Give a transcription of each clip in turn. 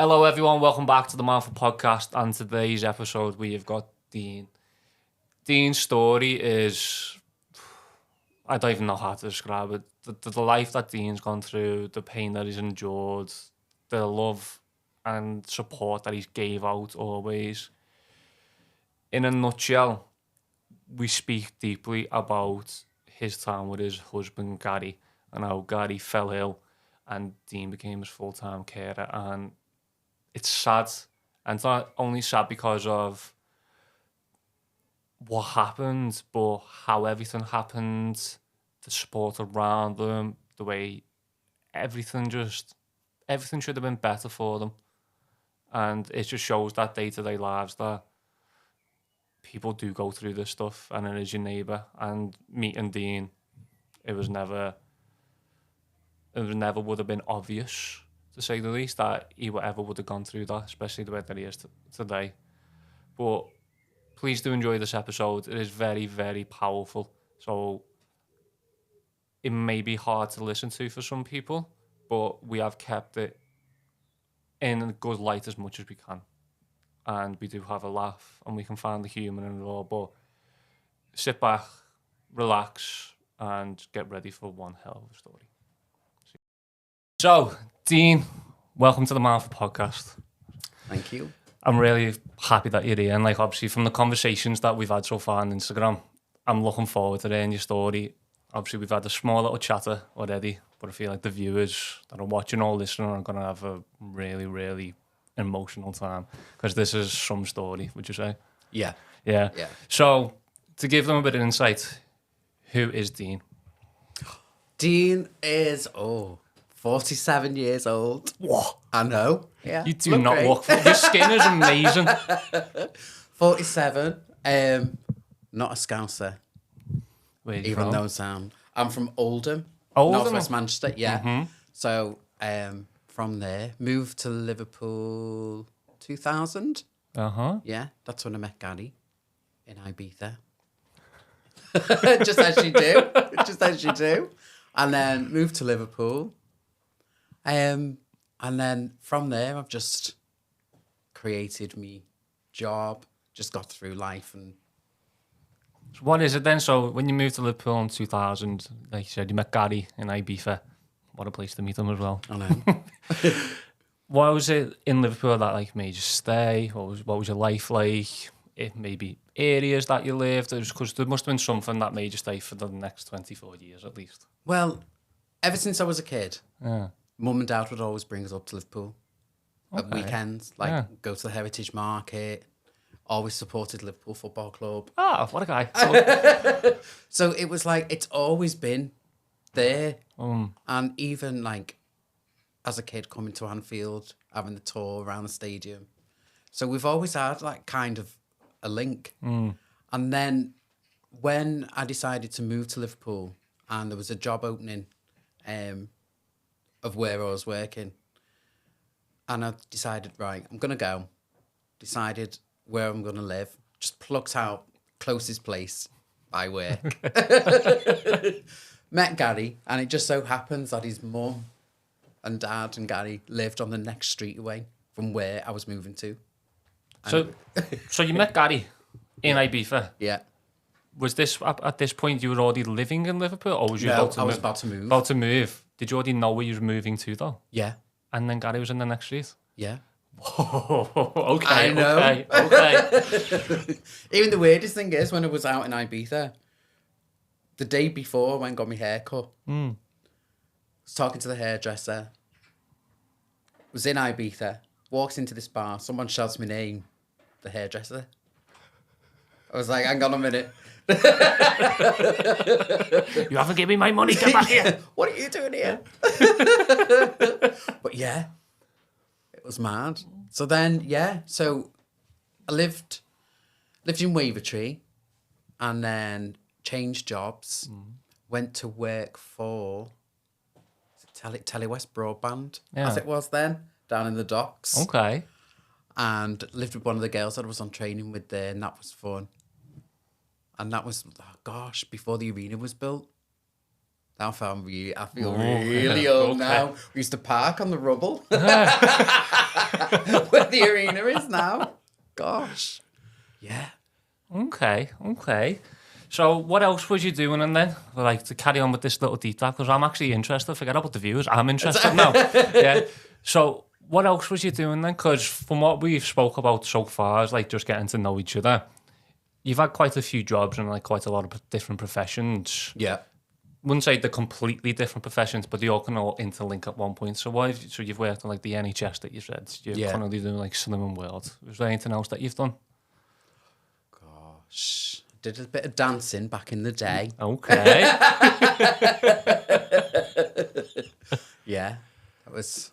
Hello everyone, welcome back to the Manful Podcast, and today's episode we've got Dean. Dean's story is, I don't even know how to describe it. The life that Dean's gone through, the pain that he's endured, the love and support that he's gave out always. In a nutshell, we speak deeply about his time with his husband Gary and how Gary fell ill and Dean became his full-time carer, and it's sad, and it's not only sad because of what happened, but how everything happened, the support around them, the way everything should have been better for them. And it just shows that day-to-day lives that people do go through this stuff, and it is your neighbour. And meeting Dean, it never would have been obvious, to say the least, that he ever would have gone through that, especially the way that he is today. But please do enjoy this episode. It is very, very powerful. So it may be hard to listen to for some people, but we have kept it in a good light as much as we can. And we do have a laugh, and we can find the humour in it all. But sit back, relax, and get ready for one hell of a story. So, Dean, welcome to the Manful Podcast. Thank you. I'm really happy that you're here, and obviously from the conversations that we've had so far on Instagram, I'm looking forward to hearing your story. Obviously, we've had a small little chatter already, but I feel like the viewers that are watching or listening are going to have a really, really emotional time, because this is some story, would you say? Yeah. Yeah. So, to give them a bit of insight, who is Dean? Dean is, 47 years old. What? I know. Yeah. You do not look for your skin is amazing. 47. Not a Scouser. Where are you even from? though I'm from Oldham. Oldham? Northwest Manchester, yeah. Mm-hmm. So from there, moved to Liverpool 2000. Uh-huh. Yeah, that's when I met Gary in Ibiza. Just as you do. And then moved to Liverpool. And then from there, I've just created me job, just got through life. And So what is it then? So when you moved to Liverpool in 2000, like you said, you met Gary in Ibiza. What a place to meet him as well. I know. What was it in Liverpool that made you stay? What was your life like? It maybe areas that you lived, because there must have been something that made you stay for the next 24 years at least. Well, ever since I was a kid, Yeah. Mum and Dad would always bring us up to Liverpool at weekends, go to the Heritage Market. Always supported Liverpool Football Club. Oh, what a guy. So it was it's always been there. And even as a kid coming to Anfield, having the tour around the stadium. So we've always had kind of a link. And then when I decided to move to Liverpool and there was a job opening of where I was working, and I decided, right, I'm going to go. Decided where I'm going to live. Just plucked out closest place by work. Met Gary, and it just so happens that his mum and dad and Gary lived on the next street away from where I was moving to. So you met Gary in Ibiza. Yeah. Was this at this point you were already living in Liverpool, or was you I was about to move. About to move. Did you already know where you were moving to though? Yeah. And then Gary was in the next street. Yeah. Whoa, okay. I know. Okay. Even the weirdest thing is when I was out in Ibiza, the day before I went and got my hair cut, was talking to the hairdresser, was in Ibiza, walks into this bar, someone shouts my name, the hairdresser. I was like, hang on a minute. You haven't given me my money, get back here. What are you doing here? But yeah, it was mad. So then, so I lived in Wavertree and then changed jobs, went to work for Telewest Broadband, as it was then, down in the docks. Okay. And lived with one of the girls that I was on training with there, and that was fun. And that was, before the arena was built. Now I feel really old now. We used to park on the rubble. where the arena is now. Gosh. Yeah. Okay. So what else was you doing and then? Like, to carry on with this little deep dive, because I'm actually interested. Forget about the viewers. I'm interested now. Yeah. So what else was you doing then? Because from what we've spoke about so far, is like just getting to know each other. You've had quite a few jobs and like quite a lot of different professions. Yeah. Wouldn't say they're completely different professions, but they all can all interlink at one point. So so you've worked on like the NHS that you said. You're currently doing like Cinnamon World. Was there anything else that you've done? Gosh. Did a bit of dancing back in the day. Okay. Yeah. That was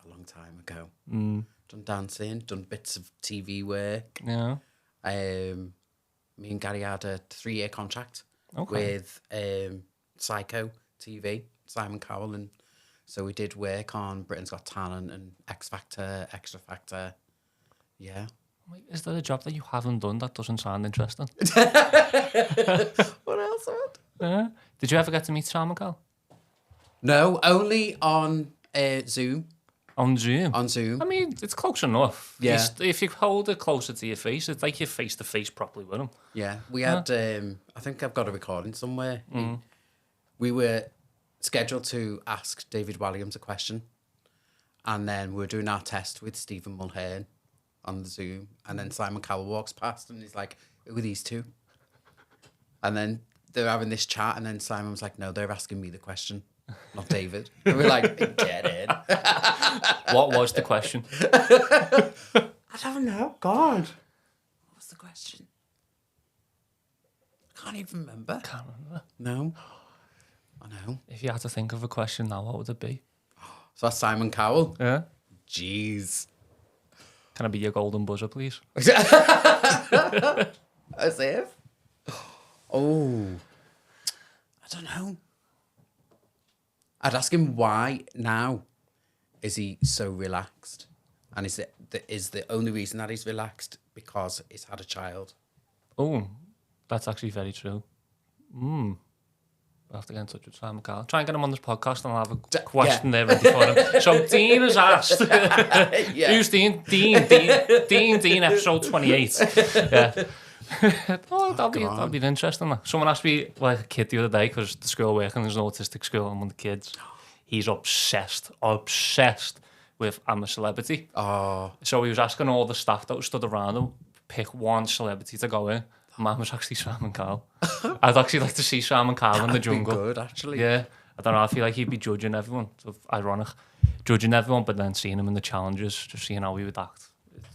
a long time ago. Done dancing, done bits of TV work. Yeah. Me and Gary had a 3-year contract with Psycho TV, Simon Cowell, and so we did work on Britain's Got Talent and X Factor, Extra Factor. Yeah. Wait, is there a job that you haven't done that doesn't sound interesting? What else? Did you ever get to meet Simon Cowell? No, only on Zoom. On Zoom? On Zoom. I mean, it's close enough. Yeah. If you hold it closer to your face, it's like you're face-to-face properly with him. Yeah, we had, I think I've got a recording somewhere. We were scheduled to ask David Walliams a question, and then we were doing our test with Stephen Mulhern on the Zoom, and then Simon Cowell walks past and he's like, who are these two? And then they're having this chat, and then Simon was like, no, they're asking me the question, not David. And we're like, get in. What was the question? I don't know. God. What was the question? I can't even remember. Can't remember. No. I know. If you had to think of a question now, what would it be? So that's Simon Cowell. Yeah. Jeez. Can I be your golden buzzer, please? As if? Oh. I don't know. I'd ask him why now is he so relaxed? And is the only reason that he's relaxed because he's had a child? Oh, that's actually very true. I'll have to get in touch with Simon Cowell. Try and get him on this podcast and I'll have a question there ready for him. So Dean has asked. Who's Dean? Dean, episode 28. Yeah. That'll be interesting. Someone asked me, like a kid the other day, because the school working, there's an autistic school, and one of the kids, he's obsessed with I'm a Celebrity. Oh. So he was asking all the staff that was stood around him, pick one celebrity to go in. Mine was actually Simon Cowell. I'd actually like to see Simon Cowell in the jungle. Good, actually. Yeah. I don't know, I feel like he'd be judging everyone. So ironic. Judging everyone, but then seeing him in the challenges, just seeing how he would act.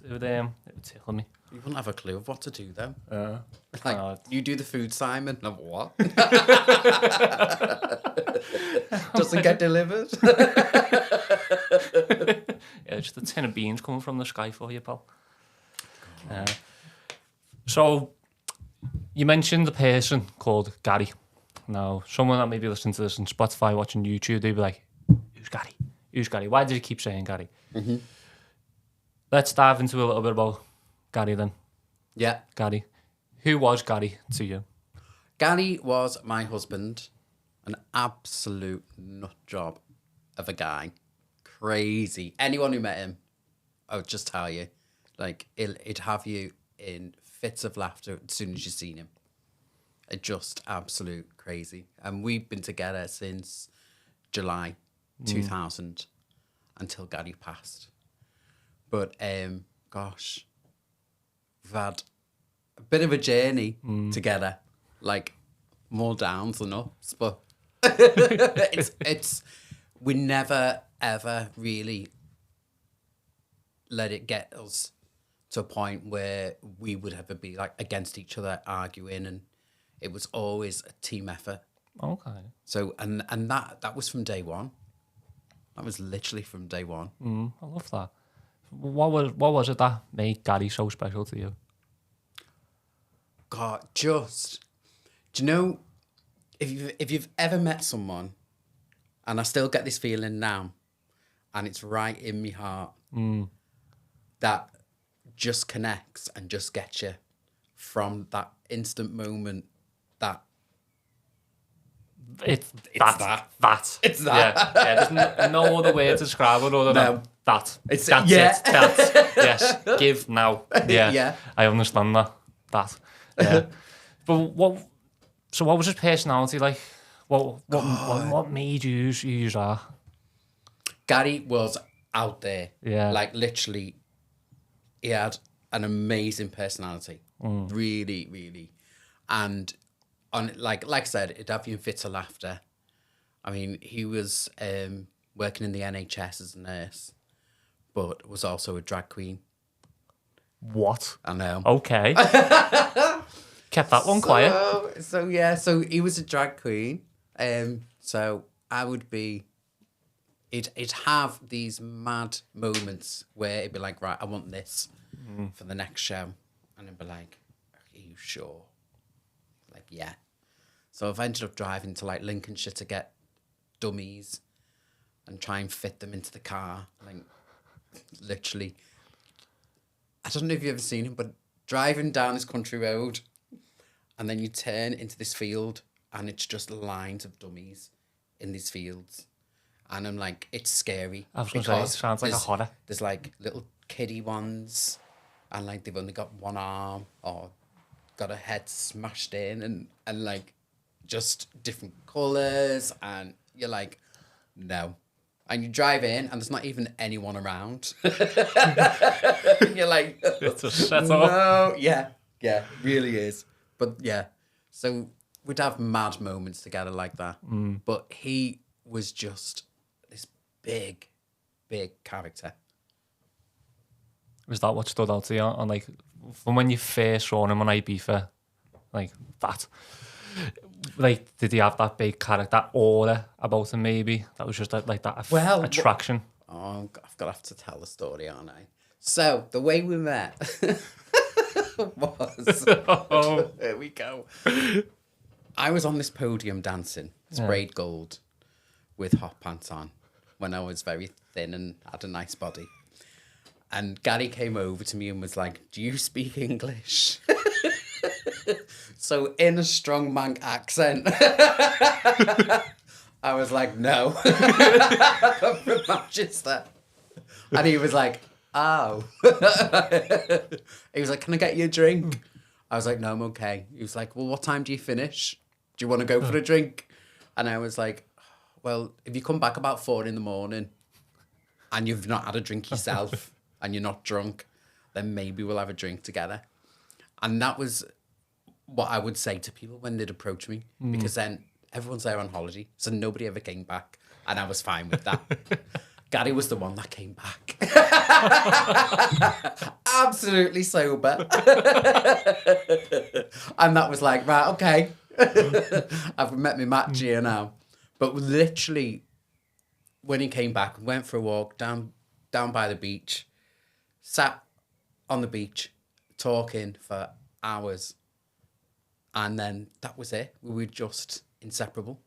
It would tickle me. You wouldn't have a clue of what to do, though. Like, you do the food, Simon. No, what? Doesn't get delivered. Yeah, just a tin of beans coming from the sky for you, pal. So, you mentioned a person called Gary. Now, someone that may be listening to this on Spotify, watching YouTube, they'd be like, who's Gary? Who's Gary? Why did you keep saying Gary? Mm-hmm. Let's dive into a little bit about Gary then. Yeah. Gary. Who was Gary to you? Gary was my husband. An absolute nut job of a guy. Crazy. Anyone who met him, I would just tell you, like, it'd have you in fits of laughter as soon as you've seen him. It just absolute crazy. And we've been together since July 2000 until Gary passed. But, gosh, we've had a bit of a journey together, like more downs than ups, but we never, ever really let it get us to a point where we would ever be like against each other, arguing, and it was always a team effort. Okay. So, and that was from day one. That was literally from day one. I love that. What was it that made Gary so special to you? God, do you know, if you've ever met someone, and I still get this feeling now, and it's right in my heart, that just connects and just gets you from that instant moment that It's that. It's that. Yeah, there's no other way to describe it other than That. It's That's yeah. it. That. Yes. Give now. Yeah. Yeah. I understand that. That. Yeah. But what was his personality like? What made you use that? Gary was out there. Yeah. Like literally, he had an amazing personality. Really, really. And on like I said, it'd have you in fits of laughter. I mean, he was working in the NHS as a nurse, but was also a drag queen. What? I know. Okay. Kept that one quiet. So he was a drag queen. So I would be. It'd have these mad moments where it'd be like, right, I want this for the next show, and I'd be like, are you sure? Like, yeah. So I've ended up driving to like Lincolnshire to get dummies and try and fit them into the car. Like, literally. I don't know if you've ever seen him, but driving down this country road, and then you turn into this field, and it's just lines of dummies in these fields. And I'm like, it's scary. I was going to say, it sounds like a horror. There's like little kiddie ones, and like they've only got one arm or got a head smashed in, and like just different colours, and you're like, no. And you drive in, and there's not even anyone around. You're like, It's a setup. no, yeah, really is. But yeah, so we'd have mad moments together like that. But he was just this big character. Was that what stood out to you? And like, from when you first saw him on Ibiza, like that, like, did he have that big character, that aura about him? Maybe that was just like that attraction. I'm gonna have to tell the story, aren't I? So the way we met was here we go. I was on this podium dancing, sprayed gold, with hot pants on, when I was very thin and had a nice body. And Gary came over to me and was like, "Do you speak English?" So in a strong Manc accent, I was like, "No, I'm from Manchester." And he was like, "Oh." He was like, "Can I get you a drink?" I was like, "No, I'm okay." He was like, "Well, what time do you finish? Do you want to go for a drink?" And I was like, "Well, if you come back about 4 a.m. and you've not had a drink yourself and you're not drunk, then maybe we'll have a drink together." And that was what I would say to people when they'd approach me, because then everyone's there on holiday, so nobody ever came back, and I was fine with that. Gary was the one that came back. Absolutely sober. And that was like, right, okay. I've met my match here now. But literally, when he came back, went for a walk down by the beach, sat on the beach, talking for hours. And then that was it. We were just inseparable.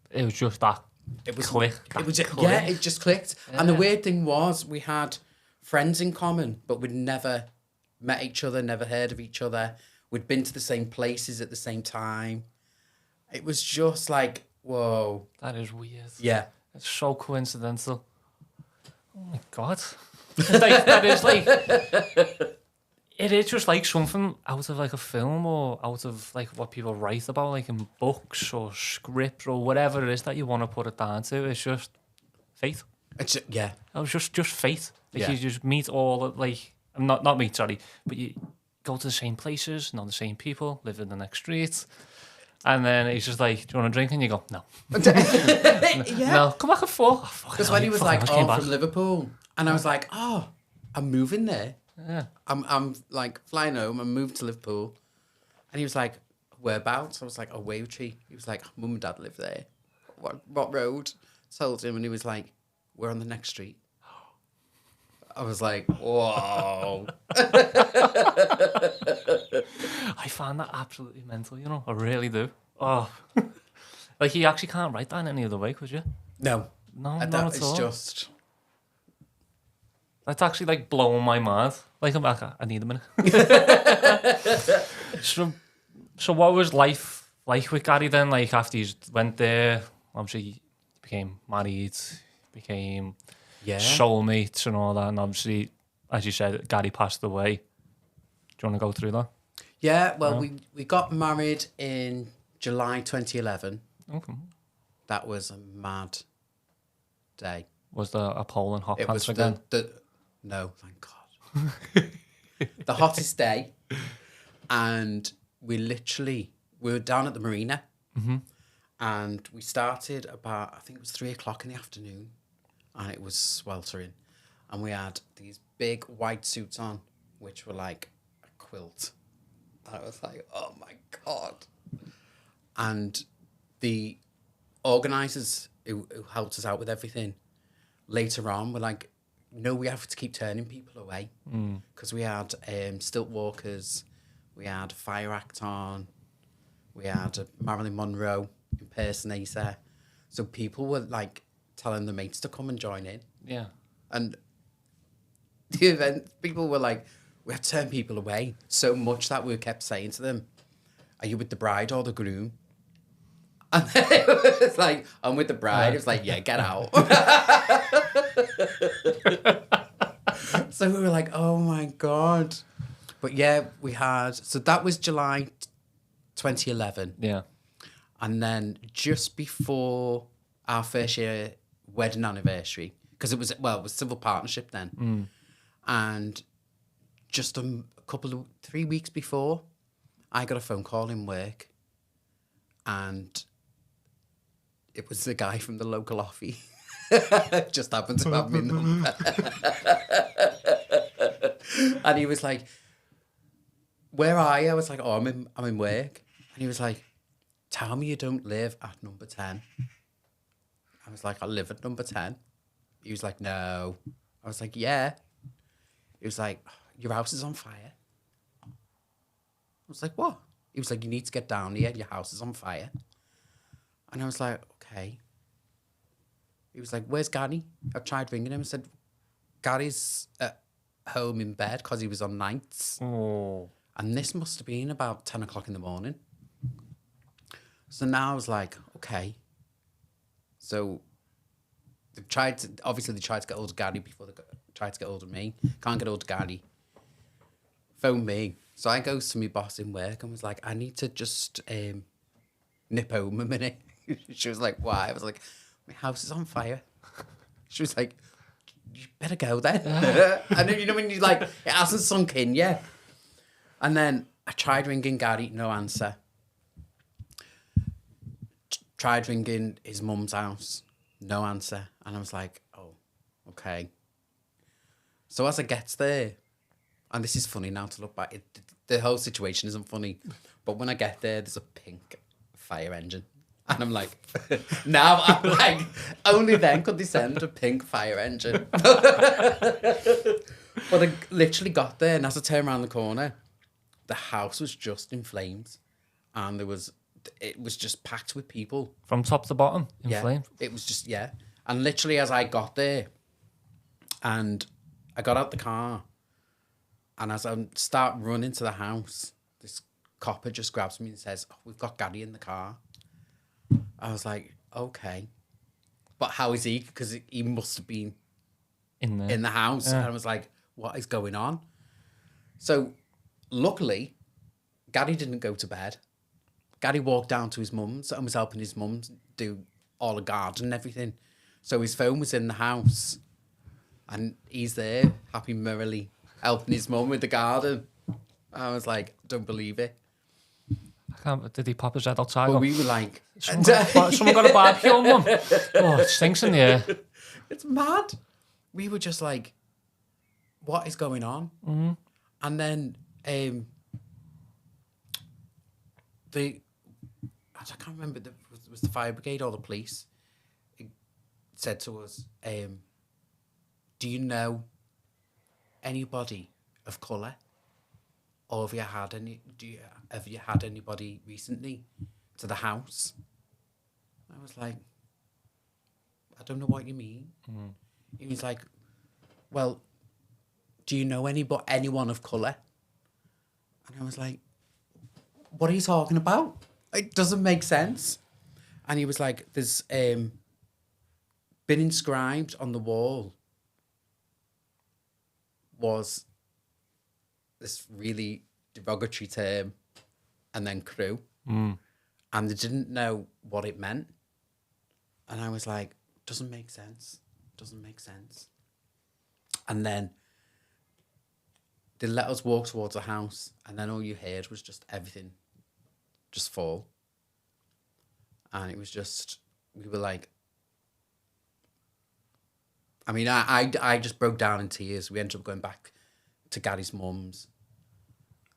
It was just that. It was click. It was it just clicked. Yeah. And the weird thing was, we had friends in common, but we'd never met each other, never heard of each other. We'd been to the same places at the same time. It was just like, whoa. That is weird. Yeah. It's so coincidental. Oh my God. Like, that is like, it is just like something out of like a film, or out of like what people write about, like in books or scripts or whatever it is that you want to put it down to. It's just fate. It's yeah. It was just fate. Like, Yeah. you just meet all like, not meet, sorry, but you go to the same places, know the same people, live in the next street. And then he's just like, "Do you want a drink?" And you go, "No." Yeah. No, come back at 4. Because when he was like, "Oh, I'm from Liverpool," and I was like, "Oh, I'm moving there. Yeah. I'm like flying home. I'm moving to Liverpool," and he was like, "Whereabouts?" I was like, "Oh, Wavertree." He was like, "Mum and Dad live there." What road? Told him, and he was like, "We're on the next street." I was like, "Whoa!" I find that absolutely mental, you know. I really do. Oh, like, you actually can't write that in any other way, could you? No, Not at it's all. just. That's actually like blowing my mind. Like, I need a minute. So what was life like with Gary then? Like, after you went there, obviously you became married, became soulmates and all that. And obviously, as you said, Gary passed away. Do you want to go through that? Yeah, well, we got married in July 2011. Okay. That was a mad day. Was there a pole and hot It was pants again? No, thank God. The hottest day. And we were down at the marina. Mm-hmm. And we started about, I think it was 3:00 in the afternoon. And it was sweltering. And we had these big white suits on, which were like a quilt. And I was like, oh my God. And the organisers who helped us out with everything later on were like, no, we have to keep turning people away. Because we had stilt walkers, we had a fire act on, we had a Marilyn Monroe impersonator. So people were like telling the mates to come and join in. Yeah. And the event, people were like, we had to turn people away so much that we kept saying to them, are you with the bride or the groom? And then it was like, I'm with the bride. It was like, yeah, get out. So we were like, oh my God. But yeah, so that was July 2011. Yeah. And then just before our first year wedding anniversary, because it was civil partnership then. And just 3 weeks before, I got a phone call in work. And it was the guy from the local offie. Just happened to have my number. And he was like, where are you? I was like, oh, I'm in work. And he was like, tell me you don't live at number 10. I was like, I live at number 10. He was like, no. I was like, yeah. He was like, your house is on fire. I was like, what? He was like, you need to get down here. Your house is on fire. And I was like, okay. He was like, where's Gary? I tried ringing him and said, Gary's at home in bed because he was on nights. Oh. And this must have been about 10 o'clock in the morning. So now I was like, okay. So they tried to get hold of Gary before they tried to get hold of me. Can't get hold of Gary. Phone me. So I goes to my boss in work and was like, I need to just nip home a minute. She was like, why? I was like, my house is on fire. She was like, you better go then. And then, you know, when you like, it hasn't sunk in yet. And then I tried ringing Gary, no answer. Tried ringing his mum's house, no answer. And I was like, oh, okay. So as I get there, and this is funny now to look back, the whole situation isn't funny, but when I get there, there's a pink fire engine. And I'm like, now I'm like, only then could they send a pink fire engine. But I literally got there, and as I turned around the corner, the house was just in flames. And it was just packed with people. From top to bottom, in flames? It was just, yeah. And literally as I got there, and I got out the car, and as I start running to the house, this copper just grabs me and says, oh, we've got Gary in the car. I was like, okay. But how is he? Because he must have been in the house. Yeah. And I was like, what is going on? So luckily, Gary didn't go to bed. Gary walked down to his mum's and was helping his mum do all the garden and everything. So his phone was in the house. And he's there, happy merrily, helping his mum with the garden. I was like, don't believe it. Did he pop his head outside? Well, we were like... Someone got a barbecue on, Mum. Oh, it stinks in the air. It's mad. We were just like, what is going on? Mm-hmm. And then I can't remember, was the fire brigade or the police? It said to us, do you know anybody of colour? Or have you had anybody recently to the house? I was like, I don't know what you mean. Mm. He was like, well, do you know anyone of colour? And I was like, what are you talking about? It doesn't make sense. And he was like, there's been inscribed on the wall was this really derogatory term and then crew. And they didn't know what it meant. And I was like, doesn't make sense. And then they let us walk towards the house, and then all you heard was just everything just fall. And it was just, we were like, I mean, I just broke down in tears. We ended up going back to Gary's mum's,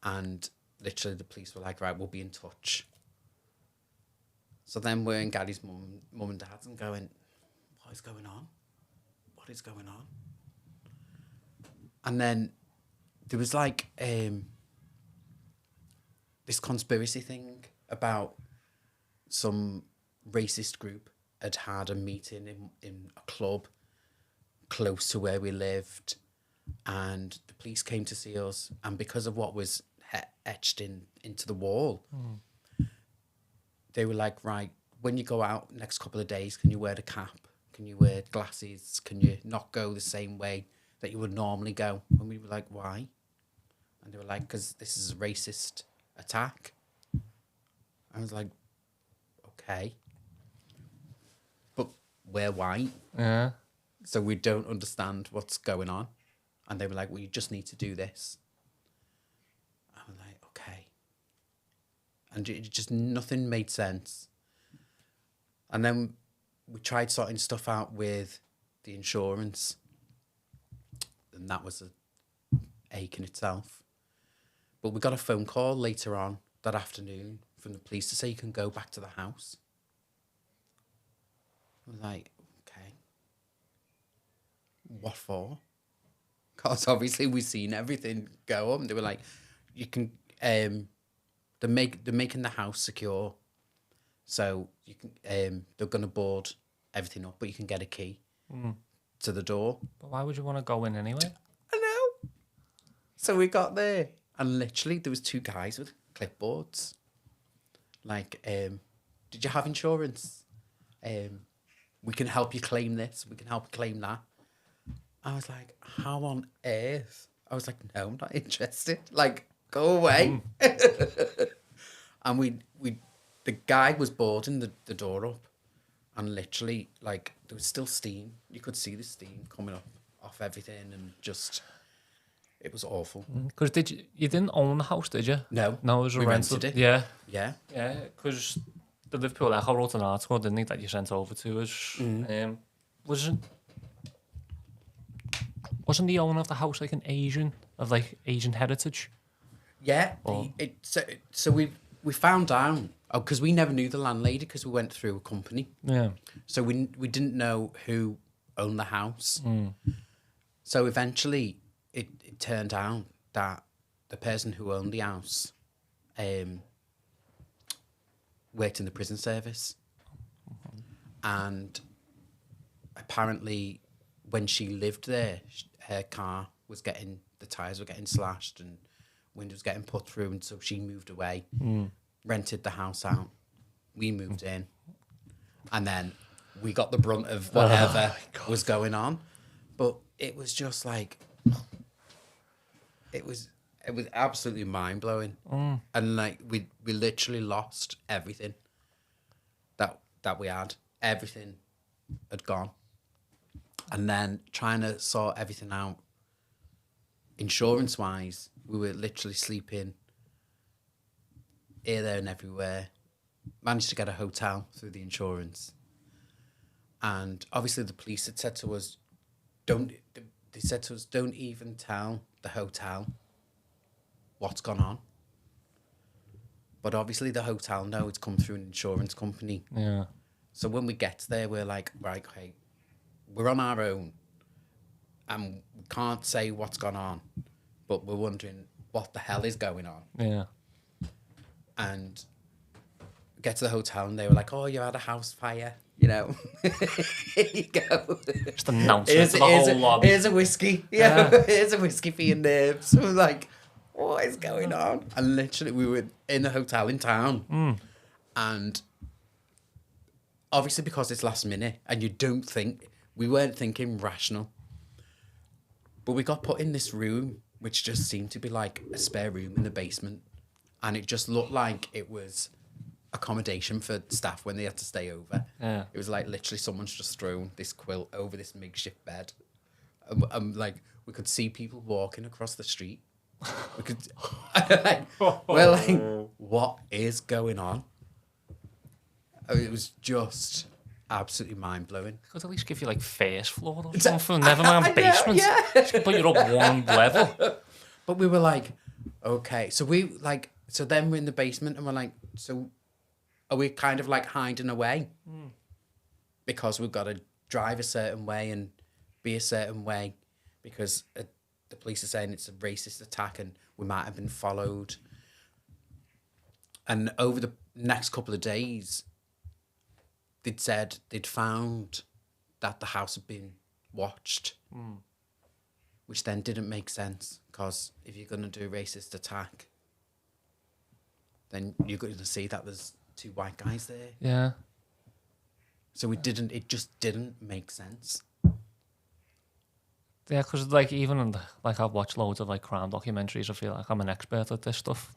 and literally the police were like, right, we'll be in touch. So then we're in Gary's mum and dad's and going, what is going on? And then there was like this conspiracy thing about some racist group had a meeting in a club close to where we lived, and the police came to see us, and because of what was etched into the wall, they were like, right, when you go out next couple of days, can you wear the cap? Can you wear glasses? Can you not go the same way that you would normally go? And we were like, why? And they were like, because this is a racist attack. I was like, okay. But we're white. Yeah. So we don't understand what's going on. And they were like, well, you just need to do this. I was like, okay. And it just, nothing made sense. And then we tried sorting stuff out with the insurance. And that was a ache in itself. But we got a phone call later on that afternoon from the police to say you can go back to the house. I was like, okay. What for? Because obviously we've seen everything go up. And they were like, you can, they're making the house secure. So you can, they're going to board everything up, but you can get a key to the door. But why would you want to go in anyway? I know. So we got there, and literally there was two guys with clipboards. Like, did you have insurance? We can help you claim this. We can help you claim that. I was like, how on earth? I was like, no, I'm not interested. Like, go away. And the guy was boarding the door up, and literally, like, there was still steam. You could see the steam coming up off everything, and just, it was awful. Because you didn't own the house, did you? No. No, it was We rented. rented it. Yeah. Yeah. Yeah, because the Liverpool Echo wrote an article, didn't he, that you sent over to us. Wasn't the owner of the house like an Asian, of like Asian heritage? Yeah. So we found out, because we never knew the landlady because we went through a company. Yeah. So we didn't know who owned the house. So eventually it turned out that the person who owned the house worked in the prison service. And apparently when she lived there, her car was the tyres were getting slashed and windows getting put through, and so she moved away, rented the house out. We moved in, and then we got the brunt of whatever was going on. But it was just like, it was absolutely mind blowing, and like we literally lost everything that we had. Everything had gone, and then trying to sort everything out insurance wise, we were literally sleeping here, there, and everywhere. Managed to get a hotel through the insurance. And obviously the police had said to us, don't even tell the hotel what's gone on. But obviously the hotel know it's come through an insurance company. Yeah. So when we get there, we're like, right, okay, we're on our own. And we can't say what's gone on. But we're wondering what the hell is going on. Yeah. And get to the hotel and they were like, oh, you had a house fire, you know. Here you go. Just announce it to the whole lobby. Here's a whiskey. Yeah. Here's a whiskey for your nerves. So we're like, what is going on? And literally we were in a hotel in town. And obviously because it's last minute and we weren't thinking rational. But we got put in this room, which just seemed to be like a spare room in the basement. And it just looked like it was accommodation for staff when they had to stay over. Yeah. It was like literally someone's just thrown this quilt over this makeshift bed. Like, we could see people walking across the street. We could, like, we're like, what is going on? I mean, it was just absolutely mind blowing. Could at least give you like first floor or something. Never mind basement. Yeah. Just put you up one level. But we were like, okay. So then we're in the basement and we're like, so are we kind of like hiding away? Because we've got to drive a certain way and be a certain way because the police are saying it's a racist attack and we might have been followed. And over the next couple of days, they'd said they'd found that the house had been watched, which then didn't make sense because if you're going to do a racist attack, then you're going to see that there's 2 white guys there. Yeah. So it just didn't make sense. Yeah, because like even in like I've watched loads of like crime documentaries. I feel like I'm an expert at this stuff.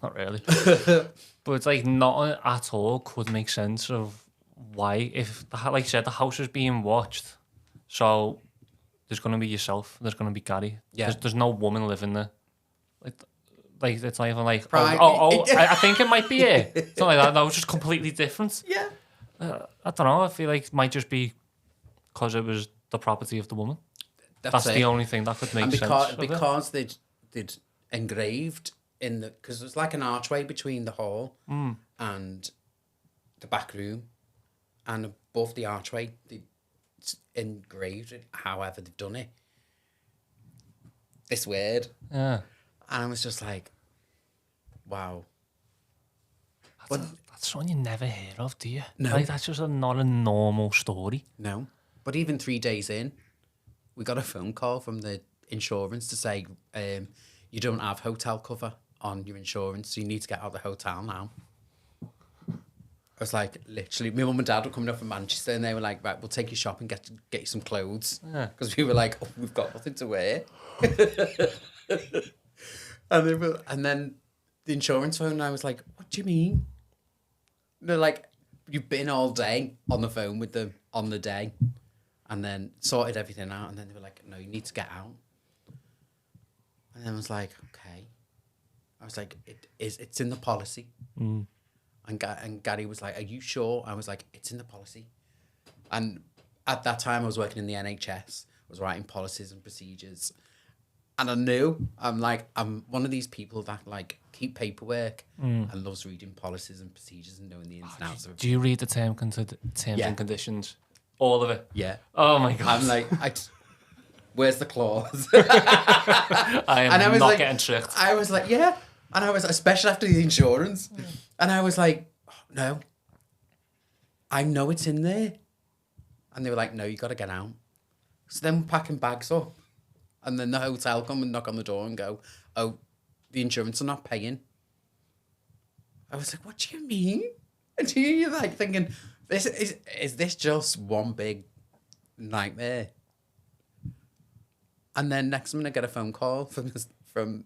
Not really, but it's like not at all could make sense of why if like you said the house is being watched, so there's gonna be yourself, there's gonna be Gary. Yeah. There's no woman living there. Like it's not even like Right. I think it might be it. It's not like that. No, it's just completely different. Yeah. I don't know. I feel like it might just be because it was the property of the woman. That's it. the only thing that could make And sense. because they'd engraved in the because there's like an archway between the hall and the back room, and above the archway they engraved it. However they've done it, it's weird. Yeah, and I was just like, wow. that's something you never hear of, do you? No. Like that's just not a normal story. No, but even 3 days in, we got a phone call from the insurance to say, you don't have hotel cover on your insurance, so you need to get out of the hotel now. I was like, literally, my mum and dad were coming up from Manchester and they were like, right, we'll take you shopping, get you some clothes. Because we were like, oh, we've got nothing to wear. and then the insurance phone, and I was like, what do you mean? They're like, you've been all day on the phone with them on the day. And then sorted everything out. And then they were like, no, you need to get out. And then I was like, okay. I was like, it's in the policy. And Gary was like, are you sure? I was like, it's in the policy. And at that time, I was working in the NHS. I was writing policies and procedures. And I knew, I'm one of these people that like keep paperwork and loves reading policies and procedures and knowing the ins and outs of it. Do you read the terms and conditions? All of it? Yeah. Oh my God. I'm like, where's the clause? I am not getting tricked. I was like, yeah. And I was, especially after the insurance. And I was like, oh, no. I know it's in there. And they were like, no, you got to get out. So then we're packing bags up. And then the hotel come and knock on the door and go, oh, the insurance are not paying. I was like, what do you mean? And you're like thinking, is this just one big nightmare? And then next minute I get a phone call from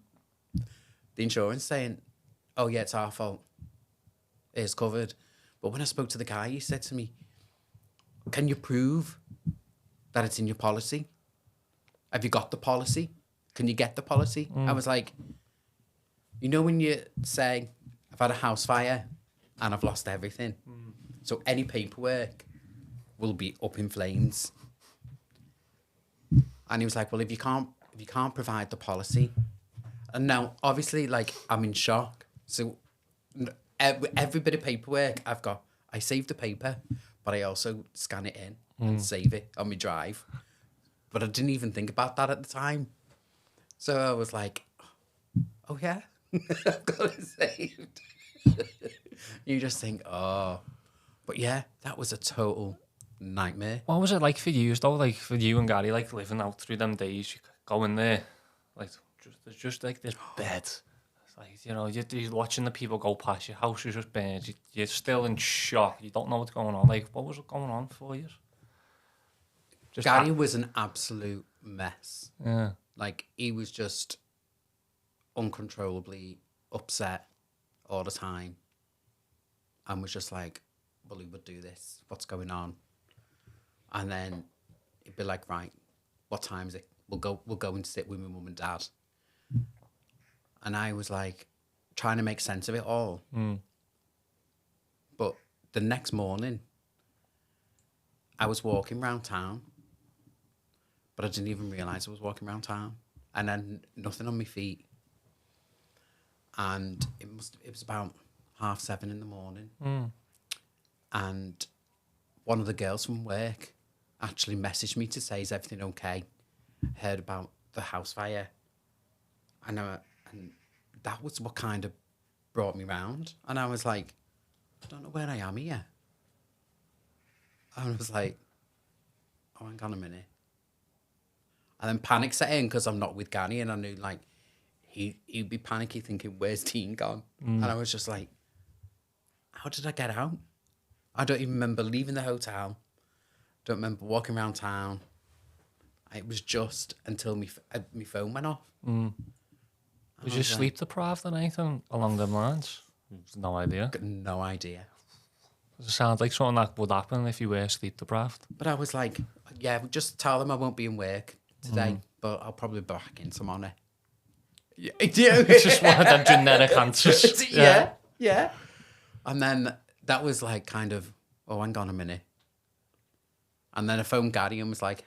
the insurance saying, oh yeah, it's our fault. It's covered. But when I spoke to the guy, he said to me, can you prove that it's in your policy? Have you got the policy? Can you get the policy? I was like, you know when you say, I've had a house fire and I've lost everything. So any paperwork will be up in flames. And he was like, well, if you can't provide the policy. And now, obviously, like, I'm in shock. So every bit of paperwork I've got, I save the paper, but I also scan it in and save it on my drive. But I didn't even think about that at the time. So I was like, oh yeah, I've got it saved. You just think, oh. But yeah, that was a total nightmare. What was it like for you, though? Like for you and Gary, like living out through them days, you go in there, like there's just like this bed. It's like, you know, you're watching the people go past, your house is just burned, you're still in shock, you don't know what's going on. Like, what was going on for you? Gary was an absolute mess. Yeah. Like, he was just uncontrollably upset all the time. And was just like, well, he would do this. What's going on? And then he'd be like, right, what time is it? We'll go and sit with my mum and dad. And I was like, trying to make sense of it all. But the next morning, I was walking around town, but I didn't even realise I was walking around town. And then nothing on my feet. And it was about 7:30 in the morning. And one of the girls from work actually messaged me to say, is everything okay? Heard about the house fire. And that was what kind of brought me round. And I was like, I don't know where I am here. I was like, oh, hang on a minute. And then panic set in because I'm not with Gary, and I knew, like, he'd be panicky thinking, where's Dean gone? And I was just like, how did I get out? I don't even remember leaving the hotel. Don't remember walking around town. It was just until my phone went off. Was you sleep deprived or anything along them lines? No idea. Got no idea. It sounds like something that would happen if you were sleep deprived. But I was like, yeah, just tell them I won't be in work today, but I'll probably be back in tomorrow. Yeah. It's just one of them generic answers. Yeah. And then that was like kind of, oh, hang on a minute. And then I phoned Gary and was like,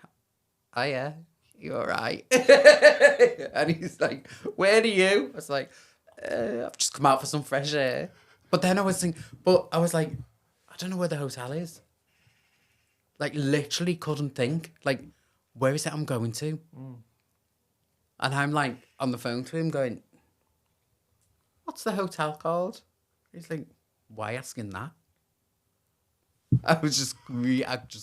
oh yeah, you all right? And he's like, where are you? I was like, I've just come out for some fresh air. But then I was thinking, I was like, I don't know where the hotel is. Like, literally couldn't think. Like, where is it I'm going to? And I'm like on the phone to him going, what's the hotel called? He's like, why asking that? I just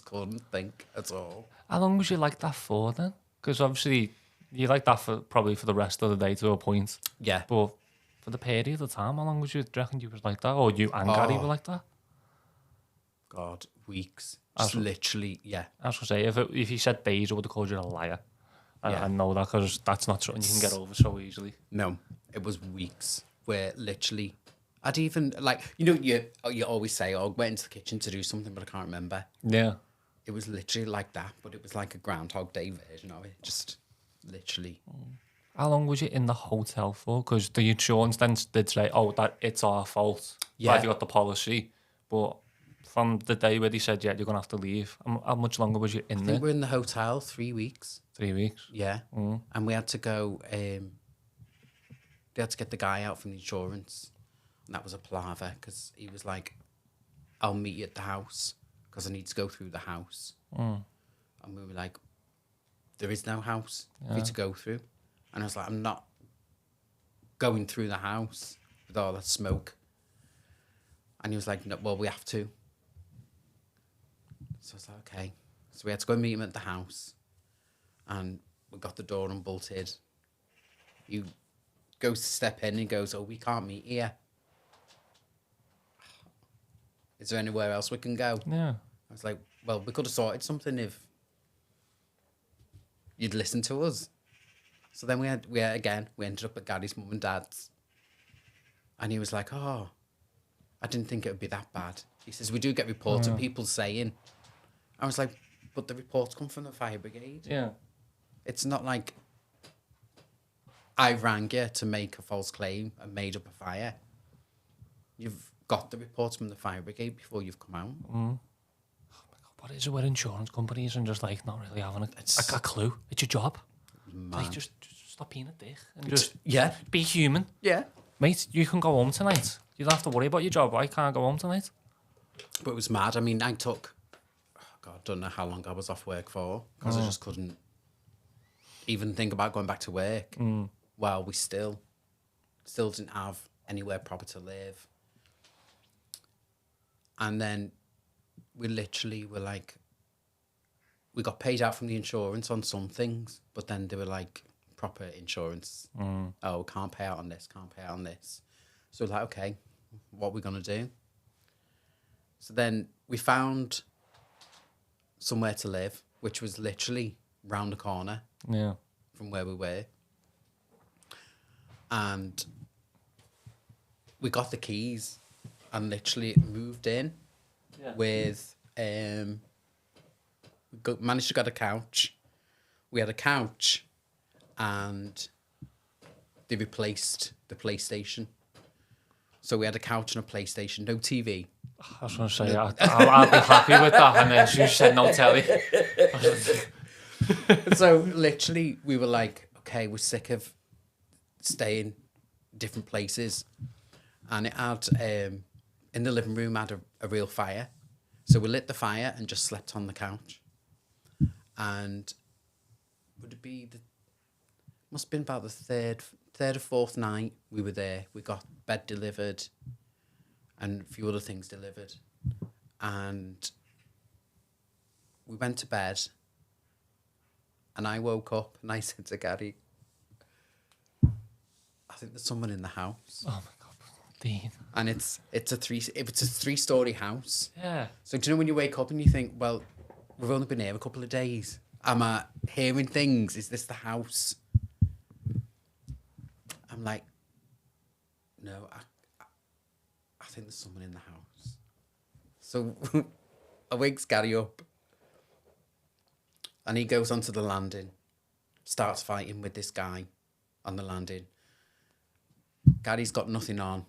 couldn't think at all. How long was you like that for then? Because obviously you like that probably for the rest of the day to a point. Yeah. But for the period of time, how long do you reckon you was like that? Or you and Gary were like that? God, weeks. Just literally, yeah. I was going to say, if you said days, I would have called you a liar. I know that because that's not something you can get over so easily. No, it was weeks where literally, I'd even, like, you always say, oh, I went into the kitchen to do something, but I can't remember. Yeah. It was literally like that, but it was like a Groundhog Day version of it. Just literally. How long was you in the hotel for? Because the insurance then did say, oh, that it's our fault. Yeah. Glad you got the policy. But from the day where they said, yeah, you're going to have to leave, how much longer was you in there? I think we were in the hotel 3 weeks. 3 weeks? Yeah. And we had to go, they had to get the guy out from the insurance. And that was a palaver because he was like, I'll meet you at the house because I need to go through the house. And we were like, there is no house for you to go through. And I was like, I'm not going through the house with all that smoke. And he was like, no, well, we have to. So I was like, okay. So we had to go and meet him at the house. And we got the door unbolted. He goes to step in and he goes, oh, we can't meet here. Is there anywhere else we can go? Yeah. I was like, well, we could have sorted something if you'd listened to us. So then we ended up at Gary's mum and dad's. And he was like, oh, I didn't think it would be that bad. He says, we do get reports of people saying. I was like, but the reports come from the fire brigade. Yeah. It's not like I rang you to make a false claim and made up a fire. You've got the reports from the fire brigade before you've come out. Oh my God, what is it with insurance companies and just like not really having a clue? It's your job. Like, just stop being a dick and just be human. Yeah. Mate, you can go home tonight. You don't have to worry about your job. I can't go home tonight. But it was mad. I mean, I took, I don't know how long I was off work for because I just couldn't even think about going back to work. Well, we still didn't have anywhere proper to live. And then we literally were like, we got paid out from the insurance on some things, but then they were like, proper insurance. Oh, can't pay out on this, can't pay out on this. So we're like, okay, what are we going to do? So then we found somewhere to live. which was literally round the corner from where we were. And we got the keys and literally moved in with, managed to get a couch. We had a couch and they replaced the PlayStation. So we had a couch and a PlayStation, no TV. I was going to say, I'll be happy with that. And then you said no telly. So literally we were like, okay, we're sick of staying different places. And it had, in the living room, had a real fire. So we lit the fire and just slept on the couch. And would it be must have been about the third or fourth night we were there. We got bed delivered and a few other things delivered. And we went to bed and I woke up and I said to Gary, I think there's someone in the house. Oh my God, Dean. And it's a 3-story house. Yeah. So do you know when you wake up and you think, well, we've only been here a couple of days. Am I hearing things? Is this the house? I'm like, no, I think there's someone in the house. So I wakes Gary up and he goes onto the landing, starts fighting with this guy on the landing. Gary's got nothing on.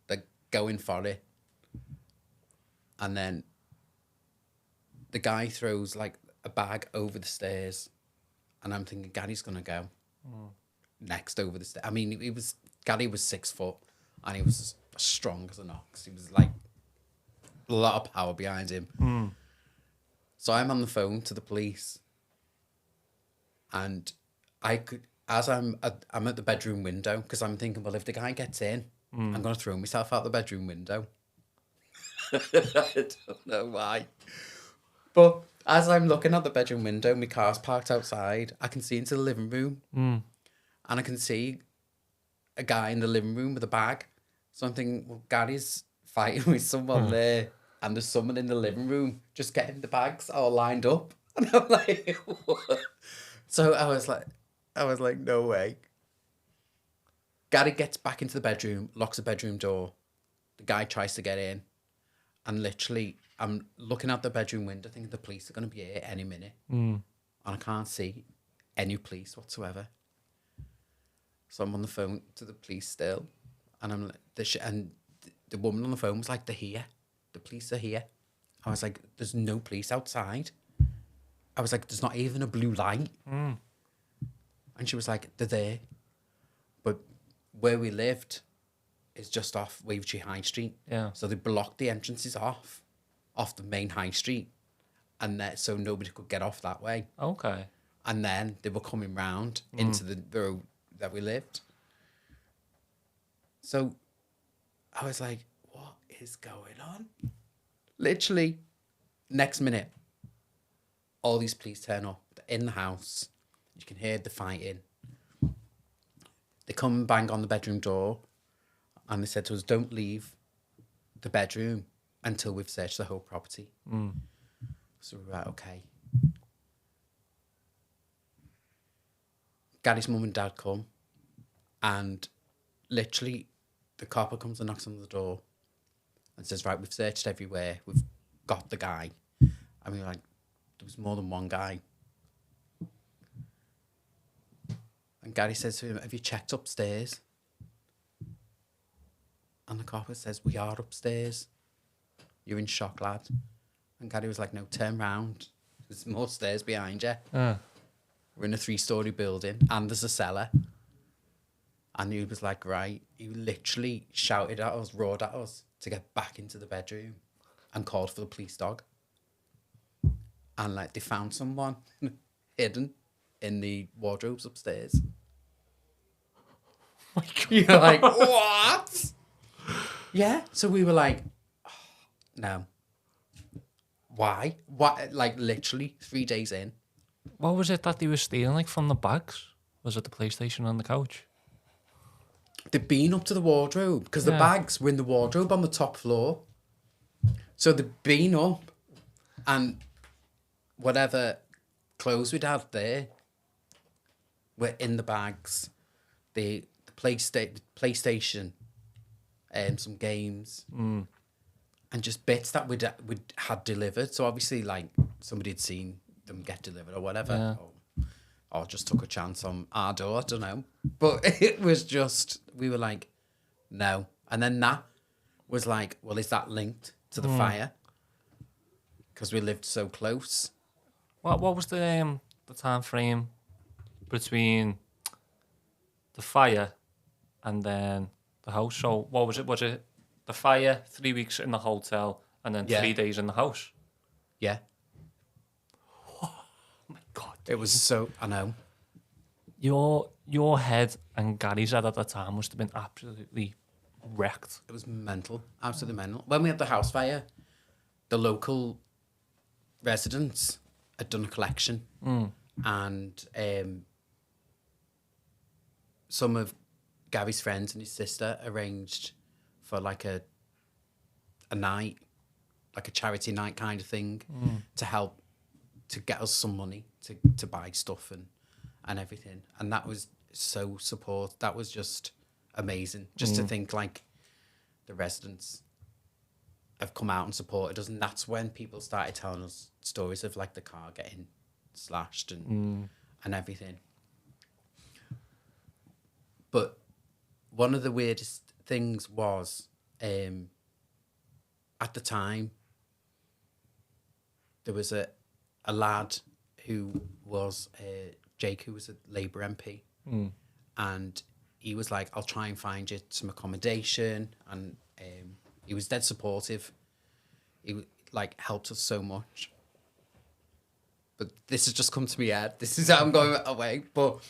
They're going for it. And then the guy throws like a bag over the stairs. And I'm thinking, Gary's going to go next over the stairs. I mean, Gary was 6 foot and he was as strong as an ox. He was like a lot of power behind him. So I'm on the phone to the police. And as I'm at the bedroom window, because I'm thinking, well, if the guy gets in, I'm going to throw myself out the bedroom window. I don't know why. But as I'm looking out the bedroom window, my car's parked outside, I can see into the living room. And I can see a guy in the living room with a bag. So I'm thinking, well, Gary's fighting with someone there. And there's someone in the living room just getting the bags all lined up. And I'm like, what? So I was like, no way. Gary gets back into the bedroom, locks the bedroom door. The guy tries to get in. And literally, I'm looking out the bedroom window thinking the police are going to be here any minute. And I can't see any police whatsoever. So I'm on the phone to the police still. And I'm like, and the woman on the phone was like, they're here. The police are here. I was like, there's no police outside. I was like, there's not even a blue light. And she was like, they're there. But where we lived is just off Wavertree High Street. Yeah. So they blocked the entrances off the main high street. And so nobody could get off that way. Okay. And then they were coming round into the road that we lived. So I was like, what is going on? Literally, next minute, all these police turn up. They're in the house. You can hear the fighting. They come and bang on the bedroom door. And they said to us, don't leave the bedroom until we've searched the whole property. So we were like, okay. Gary's mum and dad come. And literally, the copper comes and knocks on the door. And says, right, we've searched everywhere. We've got the guy. And we were like, there was more than one guy. And Gary says to him, have you checked upstairs? And the copper says, we are upstairs. You're in shock, lad. And Gary was like, no, turn round. There's more stairs behind you. We're in a 3-story building and there's a cellar. And he was like, right. He literally shouted at us, roared at us to get back into the bedroom and called for the police dog. And like they found someone hidden in the wardrobes upstairs. Oh my God. You're like, what? Yeah. So we were like, oh, no. Why? What? Like literally 3 days in. What was it that they were stealing, like, from the bags? Was it the PlayStation on the couch? They'd been up to the wardrobe because the bags were in the wardrobe on the top floor. So they'd been up and whatever clothes we'd had there were in the bags. The PlayStation, some games, and just bits that we'd had delivered. So obviously, like, somebody had seen them get delivered or whatever, or just took a chance on our door. I don't know, but it was just, we were like, no. And then Nat was like, well, is that linked to the fire? Because we lived so close. What was the time frame between the fire and then the house? So what was it? Was it the fire, 3 weeks in the hotel, and then 3 days in the house? Yeah. Oh my God. It was so, I know. Your head and Gary's head at the time must have been absolutely wrecked. It was mental, absolutely mental. When we had the house fire, the local residents had done a collection, and some of Gary's friends and his sister arranged for like a night, like a charity night kind of thing, to help to get us some money to buy stuff and everything. And that was so support. That was just amazing. Just to think like the residents have come out and supported us. And that's when people started telling us stories of like the car getting slashed and everything. But one of the weirdest things was, at the time, there was a lad who was Jake, who was a Labour MP, and he was like, "I'll try and find you some accommodation," and he was dead supportive. He like helped us so much. But this has just come to me head. This is how I'm going away. But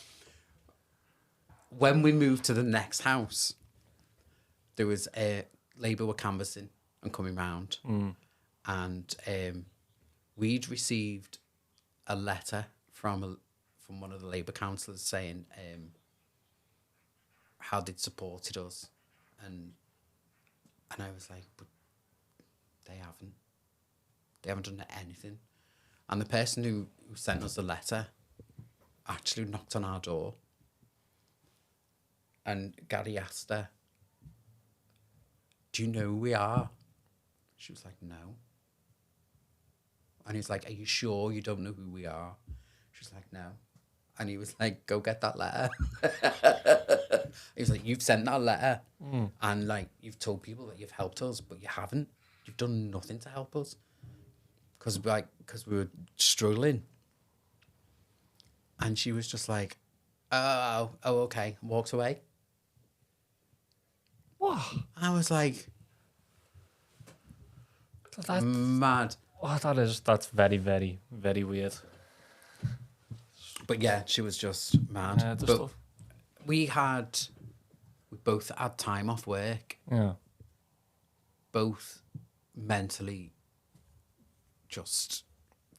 when we moved to the next house, there was Labour were canvassing and coming round, and we'd received a letter from one of the Labour councillors saying how they'd supported us, and I was like, but they haven't done anything. And the person who sent us the letter actually knocked on our door, and Gary asked her, "Do you know who we are?" She was like, "No." And he was like, "Are you sure you don't know who we are?" She was like, "No." And he was like, "Go get that letter." He was like, "You've sent that letter, and like you've told people that you've helped us, but you haven't. You've done nothing to help us, because we were struggling." And she was just like, "Oh, okay," and walked away. What? I was like, That, mad. oh, that's very, very, very weird. But yeah, she was just mad. Yeah, but stuff. we both had time off work. Yeah. Both mentally just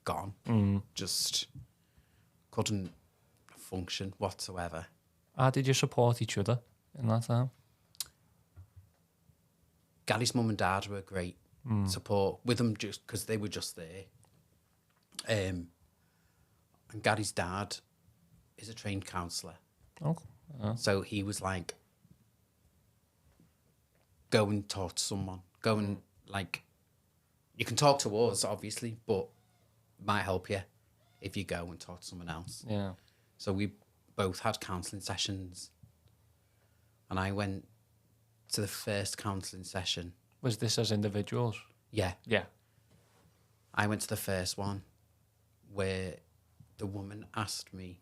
gone. Just couldn't function whatsoever. How did you support each other in that time? Gary's mum and dad were great support with them, just because they were just there. And Gary's dad is a trained counsellor. Oh. Yeah. So he was like, go and talk to someone. Go and, like, you can talk to us, obviously, but it might help you if you go and talk to someone else. Yeah. So we both had counselling sessions. And I went to the first counselling session. Was this as individuals? Yeah. Yeah. I went to the first one where the woman asked me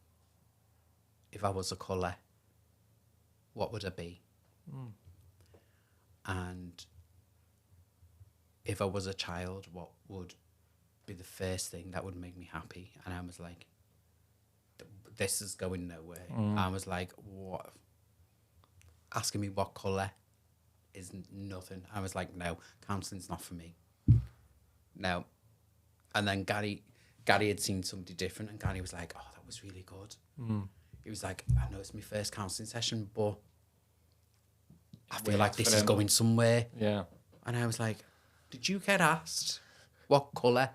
if I was a colour, what would I be? And if I was a child, what would be the first thing that would make me happy? And I was like, this is going nowhere. I was like, what? Asking me what colour is nothing. I was like, no, counselling's not for me. No. And then Gary had seen somebody different, and Gary was like, oh, that was really good. He was like, I know it's my first counselling session, but I feel like this is going somewhere. Yeah. And I was like, did you get asked what colour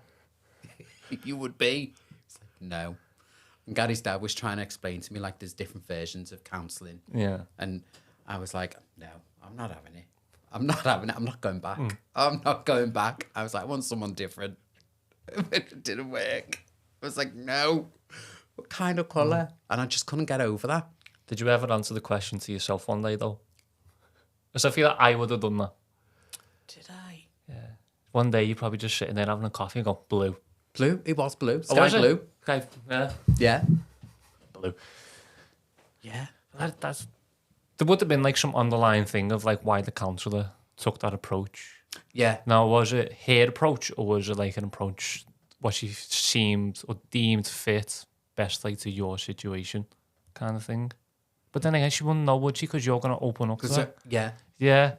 you would be? It's like, no. And Gary's dad was trying to explain to me, like, there's different versions of counselling. Yeah. And I was like, no, I'm not having it. I'm not having it. I'm not going back. I'm not going back. I was like, I want someone different. It didn't work. I was like, no. What kind of colour? And I just couldn't get over that. Did you ever answer the question to yourself one day, though? Because I feel like I would have done that. Did I? Yeah. One day you're probably just sitting there having a coffee and go, blue. Blue? It was blue. Sky was it? blue. Okay, yeah. Yeah. Blue. Yeah. That's... There would have been like some underlying thing of like why the counsellor took that approach. Yeah. Now, was it her approach or was it like an approach what she seemed or deemed fit best like to your situation kind of thing? But then again, she wouldn't know, would she? Because you're going to open up to her. Yeah. Yeah.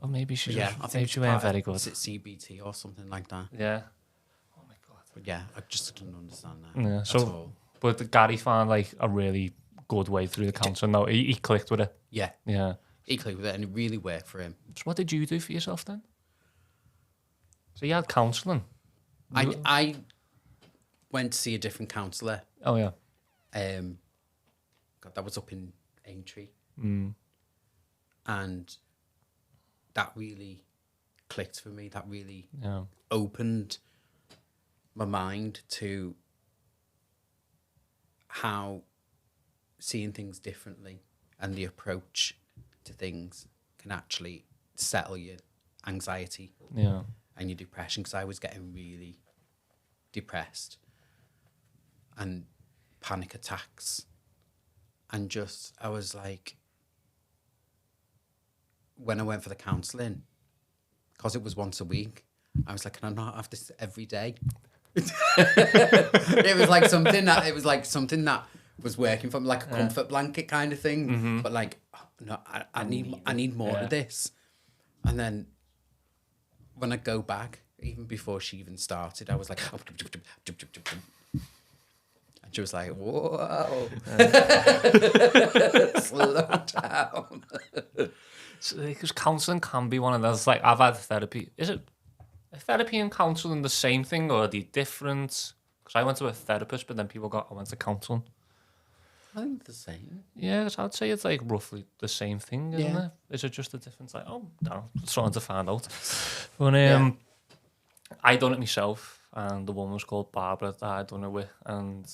Or maybe she Yeah. just, I think maybe it's she weren't part of- very good. Is it CBT or something like that? Yeah. Oh my God. But yeah, I just didn't understand that. Yeah. At So, all. but Gary found like a really good way through the counselling. No, he clicked with it. Yeah. Yeah. He clicked with it and it really worked for him. So what did you do for yourself then? So you had counselling. I went to see a different counsellor. Oh yeah. God, that was up in Aintree. And that really clicked for me. That really Yeah. opened my mind to how seeing things differently and the approach to things can actually settle your anxiety Yeah. and your depression, because I was getting really depressed and panic attacks, and just I was like, when I went for the counselling, because it was once a week, I was like, can I not have this every day? It was like something that was working for me, like a comfort blanket kind of thing. But like, oh, no, I need more of this. And then when I go back, even before she even started, I was like, oh, and she was like, whoa, slow down. Because counselling can be one of those, like, I've had therapy. Is it therapy and counselling the same thing, or are they different? Because I went to a therapist, but then people got, I went to counselling. I think the same. Yeah, cause I'd say it's like roughly the same thing, isn't Yeah. it? Is it just a difference? Like, oh, no, trying to find out. But I done it myself, and the woman was called Barbara that I done it with, and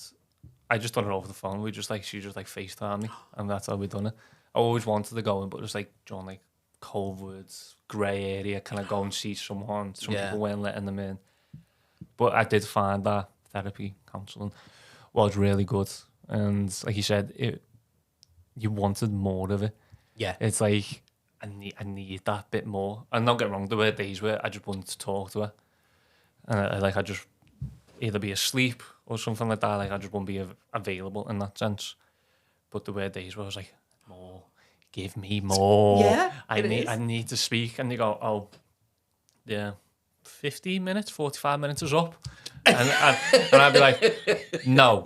I just done it over the phone. She just like FaceTime me, and that's how we done it. I always wanted to go in, but it was like during like COVID, grey area, can I go and see someone? Some people weren't letting them in. But I did find that therapy, counselling was really good. And like you said, you wanted more of it. Yeah. It's like, I need that bit more. And don't get wrong, there were days where I just wanted to talk to her. And I just either be asleep or something like that. Like I just wouldn't be available in that sense. But there were days where I was like, more, give me more. Yeah, I need to speak. And they go, oh, yeah, 15 minutes, 45 minutes is up. And I'd be like, no,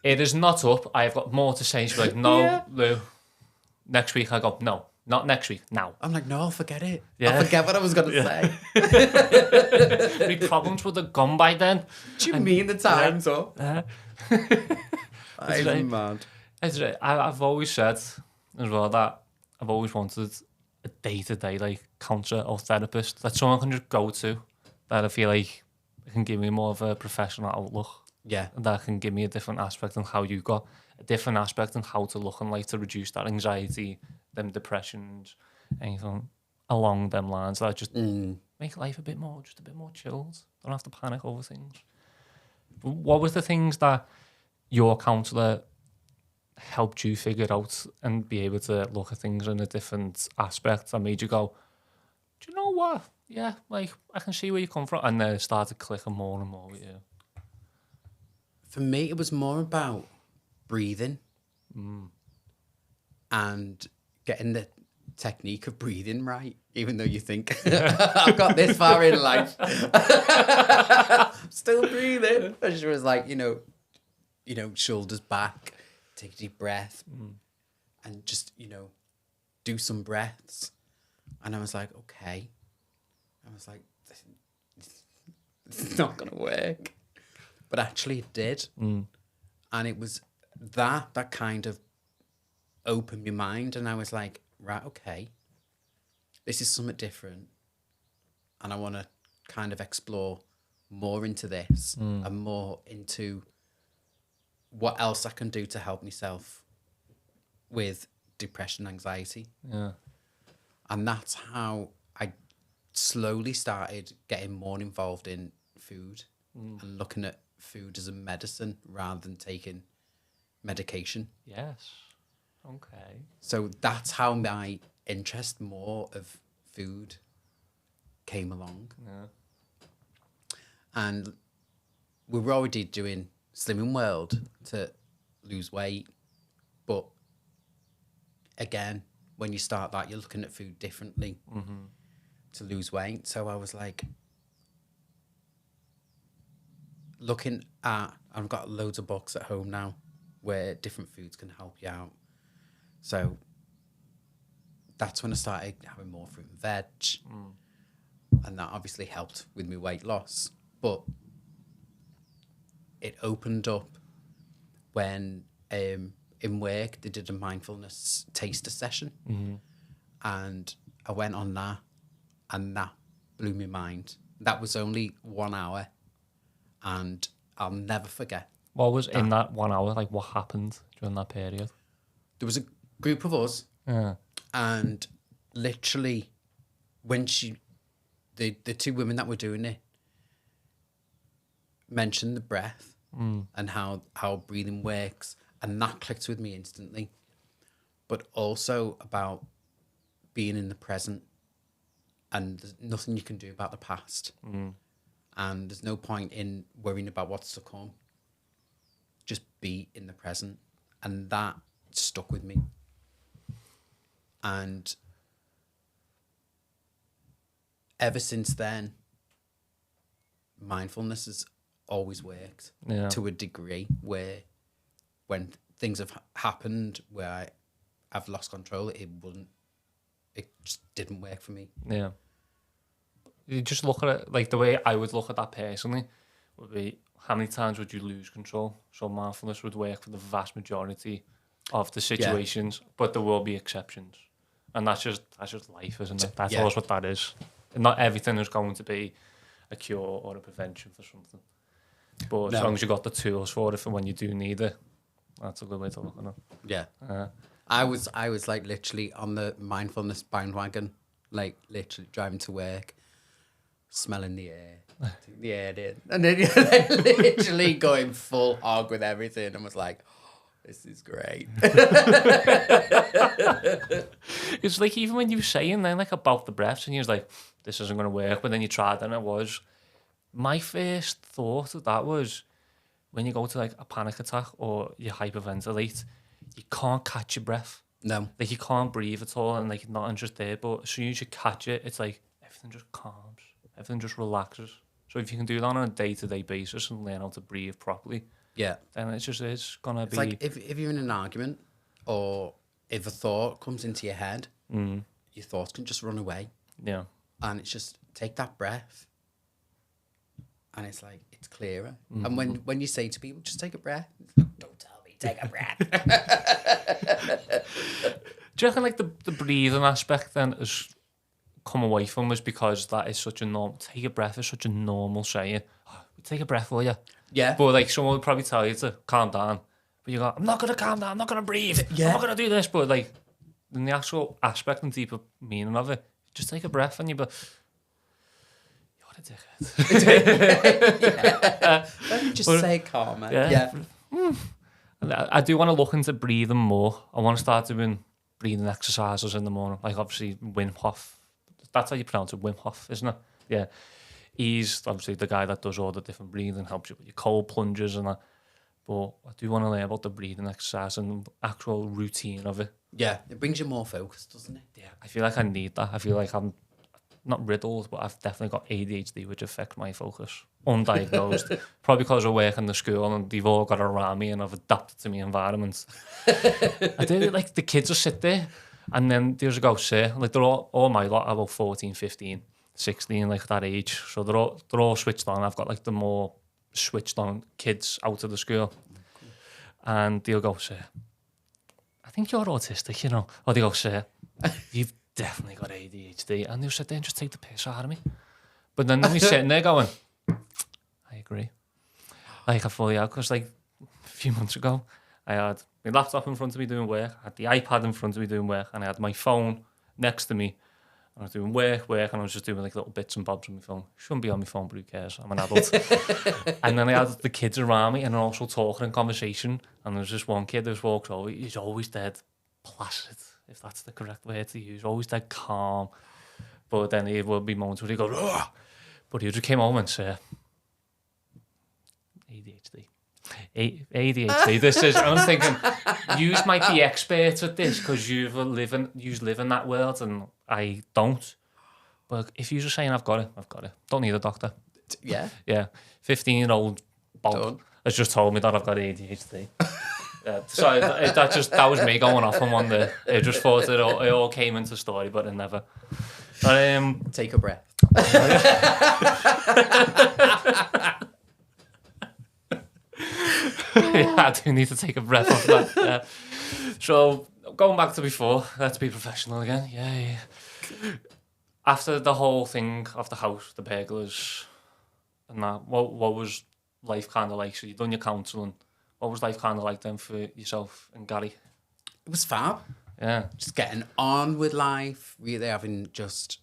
it is not up. I've got more to say. She'd be like, no, Lou. Next week, I go, no, not next week, now. I'm like, no, I'll forget it. Yeah. I'll forget what I was going to say. Any problems would have gone by then. Do you mean the time's up? Right. Mad. I've always said as well that I've always wanted a day-to-day like counsellor or therapist that someone can just go to, that I feel like can give me more of a professional outlook. Yeah. That can give me a different aspect on how you got a different aspect on how to look and like to reduce that anxiety, them depressions, anything along them lines that just make life a bit more chilled. Don't have to panic over things. But what was the things that your counsellor helped you figure out and be able to look at things in a different aspect that made you go, do you know what? Yeah, like I can see where you come from, and then it started clicking more and more with you. For me, it was more about breathing and getting the technique of breathing right, even though you think I've got this far in life. Still breathing. And she was like, you know, shoulders back, take a deep breath and just, do some breaths. And I was like, okay. I was like, this is not going to work. But actually it did. And it was that kind of opened my mind, and I was like, right, okay, this is something different, and I want to kind of explore more into this and more into what else I can do to help myself with depression, anxiety. Yeah. And that's how I slowly started getting more involved in food and looking at food as a medicine rather than taking medication. Yes. Okay. So that's how my interest more of food came along. Yeah. And we were already doing Slimming World to lose weight. But again, when you start that, you're looking at food differently to lose weight. So I was like, looking at, I've got loads of books at home now where different foods can help you out. So that's when I started having more fruit and veg. And that obviously helped with my weight loss. But it opened up when in work they did a mindfulness taster session. And I went on that, and that blew my mind. That was only 1 hour, and I'll never forget. What was in that 1 hour? Like, what happened during that period? There was a group of us, Yeah. and literally when the two women that were doing it mentioned the breath and how breathing works, and that clicked with me instantly. But also about being in the present, and there's nothing you can do about the past. And there's no point in worrying about what's to come. Just be in the present. And that stuck with me. And ever since then, mindfulness has always worked to a degree, where when things have happened where I've lost control, it just didn't work for me. Yeah. You just look at it, like the way I would look at that personally would be, how many times would you lose control? So mindfulness would work for the vast majority of the situations, but there will be exceptions. And that's just life, isn't it? That's always what that is. And not everything is going to be a cure or a prevention for something. But as long as you got the tools for it for when you do need it, that's a good way to look at it. Yeah. I was like literally on the mindfulness bandwagon, like literally driving to work, smelling the air, taking the air in, and then literally going full hog with everything, and was like, oh, this is great. It's like, even when you were saying then like about the breaths, and you was like, this isn't going to work, but then you tried, and it was. My first thought of that was, when you go to like a panic attack or you hyperventilate, you can't catch your breath. No. Like, you can't breathe at all, and like nothing's just there. But as soon as you catch it, it's like everything just calms, everything just relaxes. So if you can do that on a day-to-day basis and learn how to breathe properly, then it's gonna be. It's like if you're in an argument, or if a thought comes into your head, your thoughts can just run away. Yeah. And it's just take that breath, and it's like it's clearer. And when you say to people, just take a breath, it's like, don't tell me, take a breath. Do you reckon like the breathing aspect then has come away from us because that is such a normal, take a breath is such a normal saying. Oh, take a breath, will you? Yeah. But like someone would probably tell you to calm down, but you go, I'm not gonna calm down, I'm not gonna breathe, I'm not gonna do this. But like in the actual aspect and deeper meaning of it, just take a breath and you be, you're a dickhead. Let me just say calmer. I do want to look into breathing more. I want to start doing breathing exercises in the morning. Like obviously Wim Hof. That's how you pronounce it, Wim Hof, isn't it? Yeah. He's obviously the guy that does all the different breathing, helps you with your cold plunges and that. But I do want to learn about the breathing exercise and the actual routine of it. Yeah, it brings you more focus, doesn't it? Yeah, I feel like I need that. I feel like I'm not riddled, but I've definitely got ADHD, which affects my focus. Undiagnosed. Probably because I work in the school and they've all got around me and I've adapted to my environment. I do, like, the kids will sit there and then there's a go sit. Like, they're all my lot are about 14, 15, 16, like that age. So they're all switched on. I've got like the more switched on kids out of the school. And they'll go, sir, I think you're autistic, you know. Or they go, sir, you've definitely got ADHD. And they'll sit there and just take the piss out of me. But then we're sitting there going, I agree. Like, I fully out. Because, like, a few months ago, I had my laptop in front of me doing work. I had the iPad in front of me doing work. And I had my phone next to me. And I was doing work, and I was just doing, like, little bits and bobs on my phone. Shouldn't be on my phone, but who cares? I'm an adult. And then I had the kids around me and they're also talking in conversation. And there's this one kid who's walked over. He's always dead placid, if that's the correct word to use. Always dead calm. But then there will be moments where he goes, ugh! But he just came home and said, ADHD. ADHD. This is, I'm thinking, you might be experts at this because you live in that world and I don't. But if you're just saying I've got it. Don't need a doctor. Yeah. Yeah. 15-year-old Bob has just told me that I've got ADHD. So that was me going off on one day. I just thought it all came into story, but it never. But, take a breath. Yeah, I do need to take a breath off that. Yeah. So going back to before, let's be professional again. Yeah. After the whole thing of the house, the burglars, and that, what was life kind of like? So you've done your counselling. What was life kind of like then for yourself and Gary? It was fab. Yeah. Just getting on with life, really having just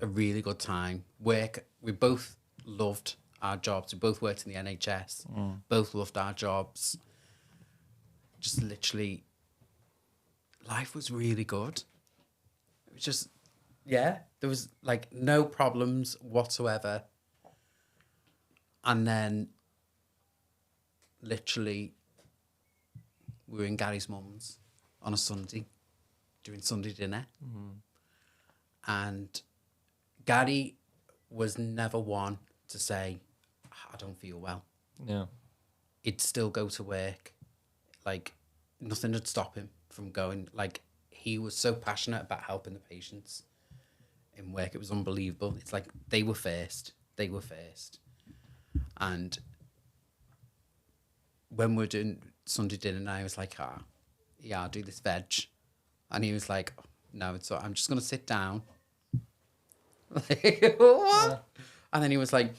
a really good time. Work, we both loved our jobs. We both worked in the NHS. Both loved our jobs. Just literally, life was really good. It was just, yeah, there was like no problems whatsoever. And then literally we were in Gary's mum's on a Sunday doing Sunday dinner. And Gary was never one to say, I don't feel well. Yeah. He'd still go to work. Like, nothing would stop him from going. Like, he was so passionate about helping the patients in work. It was unbelievable. It's like they were first. And when we were doing Sunday dinner, and I was like, yeah, I'll do this veg. And he was like, no, it's all, I'm just going to sit down. Like, what? Yeah. And then he was like,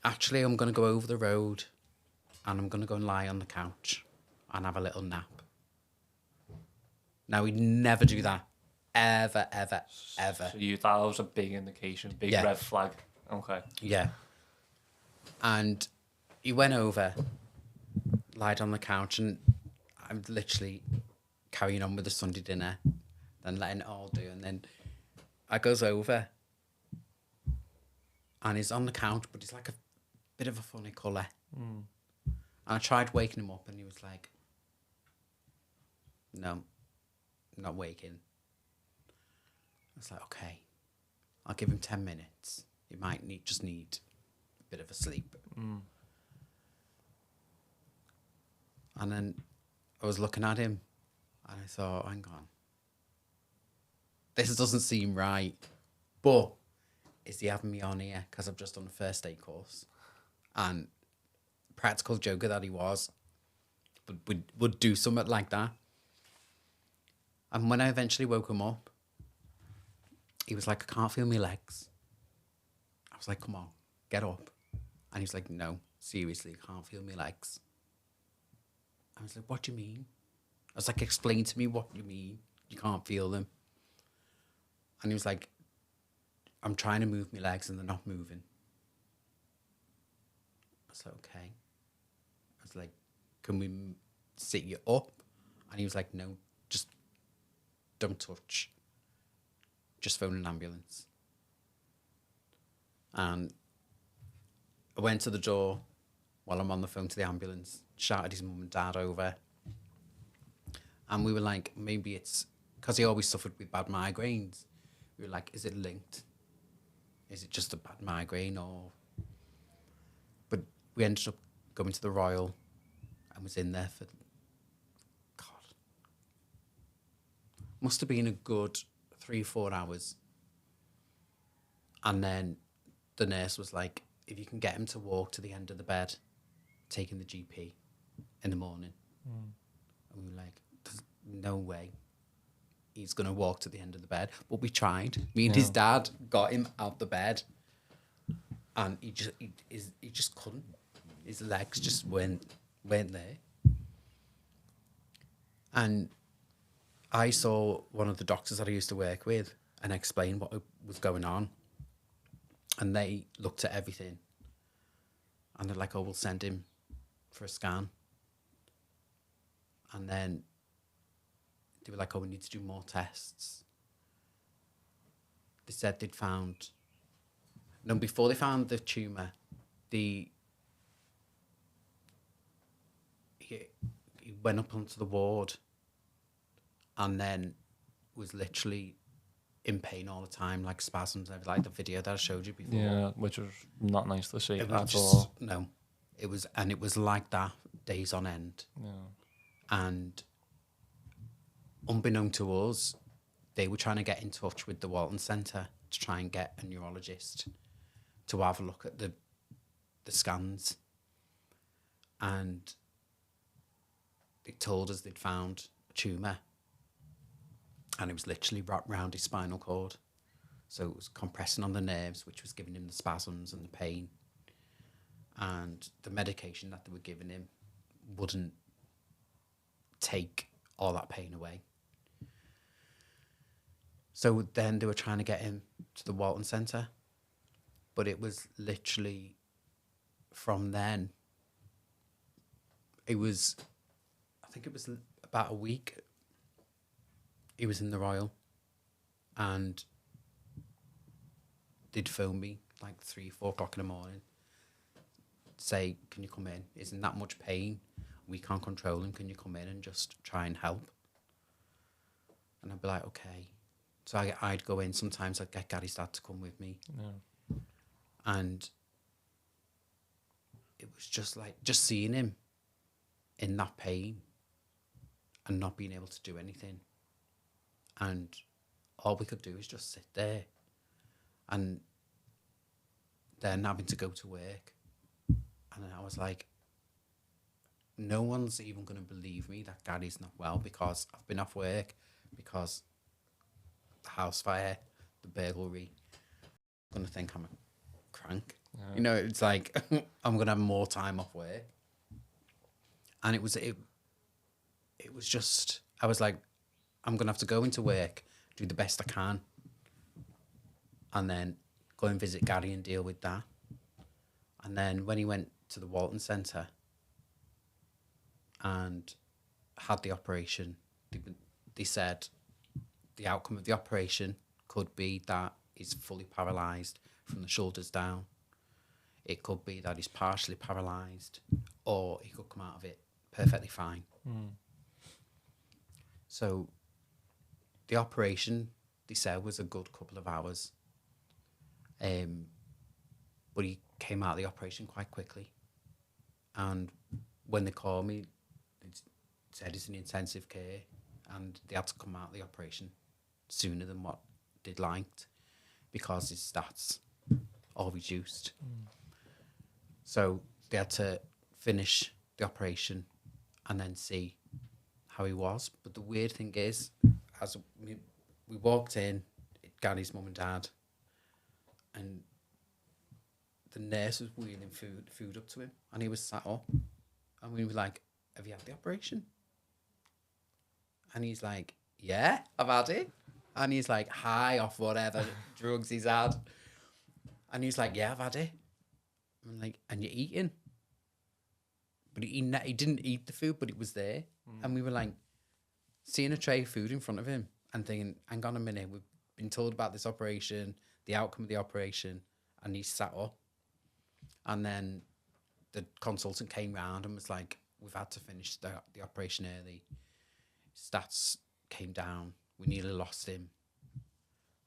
actually, I'm going to go over the road and I'm going to go and lie on the couch and have a little nap. Now, we'd never do that. Ever. So you thought that was a big indication, big red flag. Okay. Yeah. And he went over, lied on the couch, and I'm literally carrying on with the Sunday dinner, then letting it all do. And then I goes over, and he's on the couch, but he's like a bit of a funny colour. And I tried waking him up, and he was like, no, I'm not waking. I was like, okay, I'll give him 10 minutes. He might just need a bit of a sleep. And then I was looking at him and I thought, hang on, this doesn't seem right. But is he having me on here because I've just done a first aid course? And practical joker that he was, but would do something like that. And when I eventually woke him up, he was like, I can't feel my legs. I was like, come on, get up. And he was like, no, seriously, I can't feel my legs. I was like, what do you mean? I was like, explain to me what you mean. You can't feel them. And he was like, I'm trying to move my legs and they're not moving. I was like, okay. I was like, can we sit you up? And he was like, no, just don't touch. Just phone an ambulance. And I went to the door while I'm on the phone to the ambulance, shouted his mum and dad over. And we were like, maybe it's because he always suffered with bad migraines. We were like, is it linked? Is it just a bad migraine or... But we ended up going to the Royal and was in there for... God. Must have been a good 3-4 hours. And then the nurse was like, if you can get him to walk to the end of the bed, take him to the GP in the morning. And we were like, there's no way he's going to walk to the end of the bed. But we tried. Me and his dad got him out the bed. And he just couldn't. His legs just weren't there. And I saw one of the doctors that I used to work with and explained what was going on. And they looked at everything. And they're like, oh, we'll send him for a scan. And then they were like, oh, we need to do more tests. They said they'd found... No, before they found the tumour, he went up onto the ward and then was literally in pain all the time, like spasms, like the video that I showed you before. Yeah, which was not nice to see at just, all. No, it was like that days on end. Yeah. And unbeknown to us, they were trying to get in touch with the Walton Centre to try and get a neurologist to have a look at the scans. And they told us they'd found a tumour. And it was literally wrapped round his spinal cord. So it was compressing on the nerves, which was giving him the spasms and the pain. And the medication that they were giving him wouldn't take all that pain away. So then they were trying to get him to the Walton Centre. But it was literally from then, I think it was about a week, he was in the Royal and they'd phone me like 3, 4 o'clock in the morning, say, can you come in? He's in that much pain. We can't control him. Can you come in and just try and help? And I'd be like, okay. So I'd go in. Sometimes I'd get Gary's dad to come with me. Yeah. And it was just like, just seeing him in that pain and not being able to do anything. And all we could do is just sit there. And then having to go to work. And I was like, no one's even going to believe me that Gary's not well because I've been off work, because the house fire, the burglary. I'm going to think I'm a crank. Yeah. You know, it's like I'm going to have more time off work. And it was just, I was like, I'm going to have to go into work, do the best I can, and then go and visit Gary and deal with that. And then when he went to the Walton Centre and had the operation, they said the outcome of the operation could be that he's fully paralysed from the shoulders down. It could be that he's partially paralysed, or he could come out of it perfectly fine. So the operation, they said, was a good couple of hours. But he came out of the operation quite quickly. And when they called me, they said he's in intensive care, and they had to come out of the operation sooner than what they'd liked because his stats all reduced. So they had to finish the operation and then see how he was. But the weird thing is, as we walked in, Gary's mum and dad, and the nurse was wheeling food up to him, and he was sat up, and we were like, have you had the operation? And he's like, yeah, I've had it. And he's like high off whatever drugs he's had. And he's like, yeah, I've had it. I'm like, and you're eating? But he didn't eat the food, but it was there. And we were like, seeing a tray of food in front of him and thinking, hang on a minute, we've been told about this operation, the outcome of the operation, and he sat up. And then the consultant came round and was like, we've had to finish the operation early. Stats came down. We nearly lost him.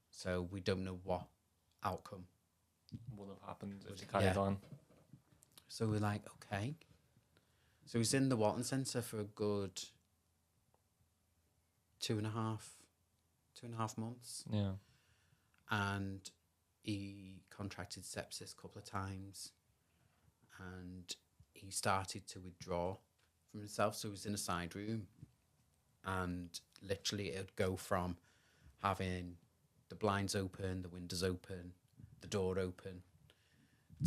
So we don't know what outcome would have happened if he carried on. So we're like, okay. So he's in the Walton Centre for a good 2.5 months. Yeah. And he contracted sepsis a couple of times, and he started to withdraw from himself. So he was in a side room, and literally it would go from having the blinds open, the windows open, the door open,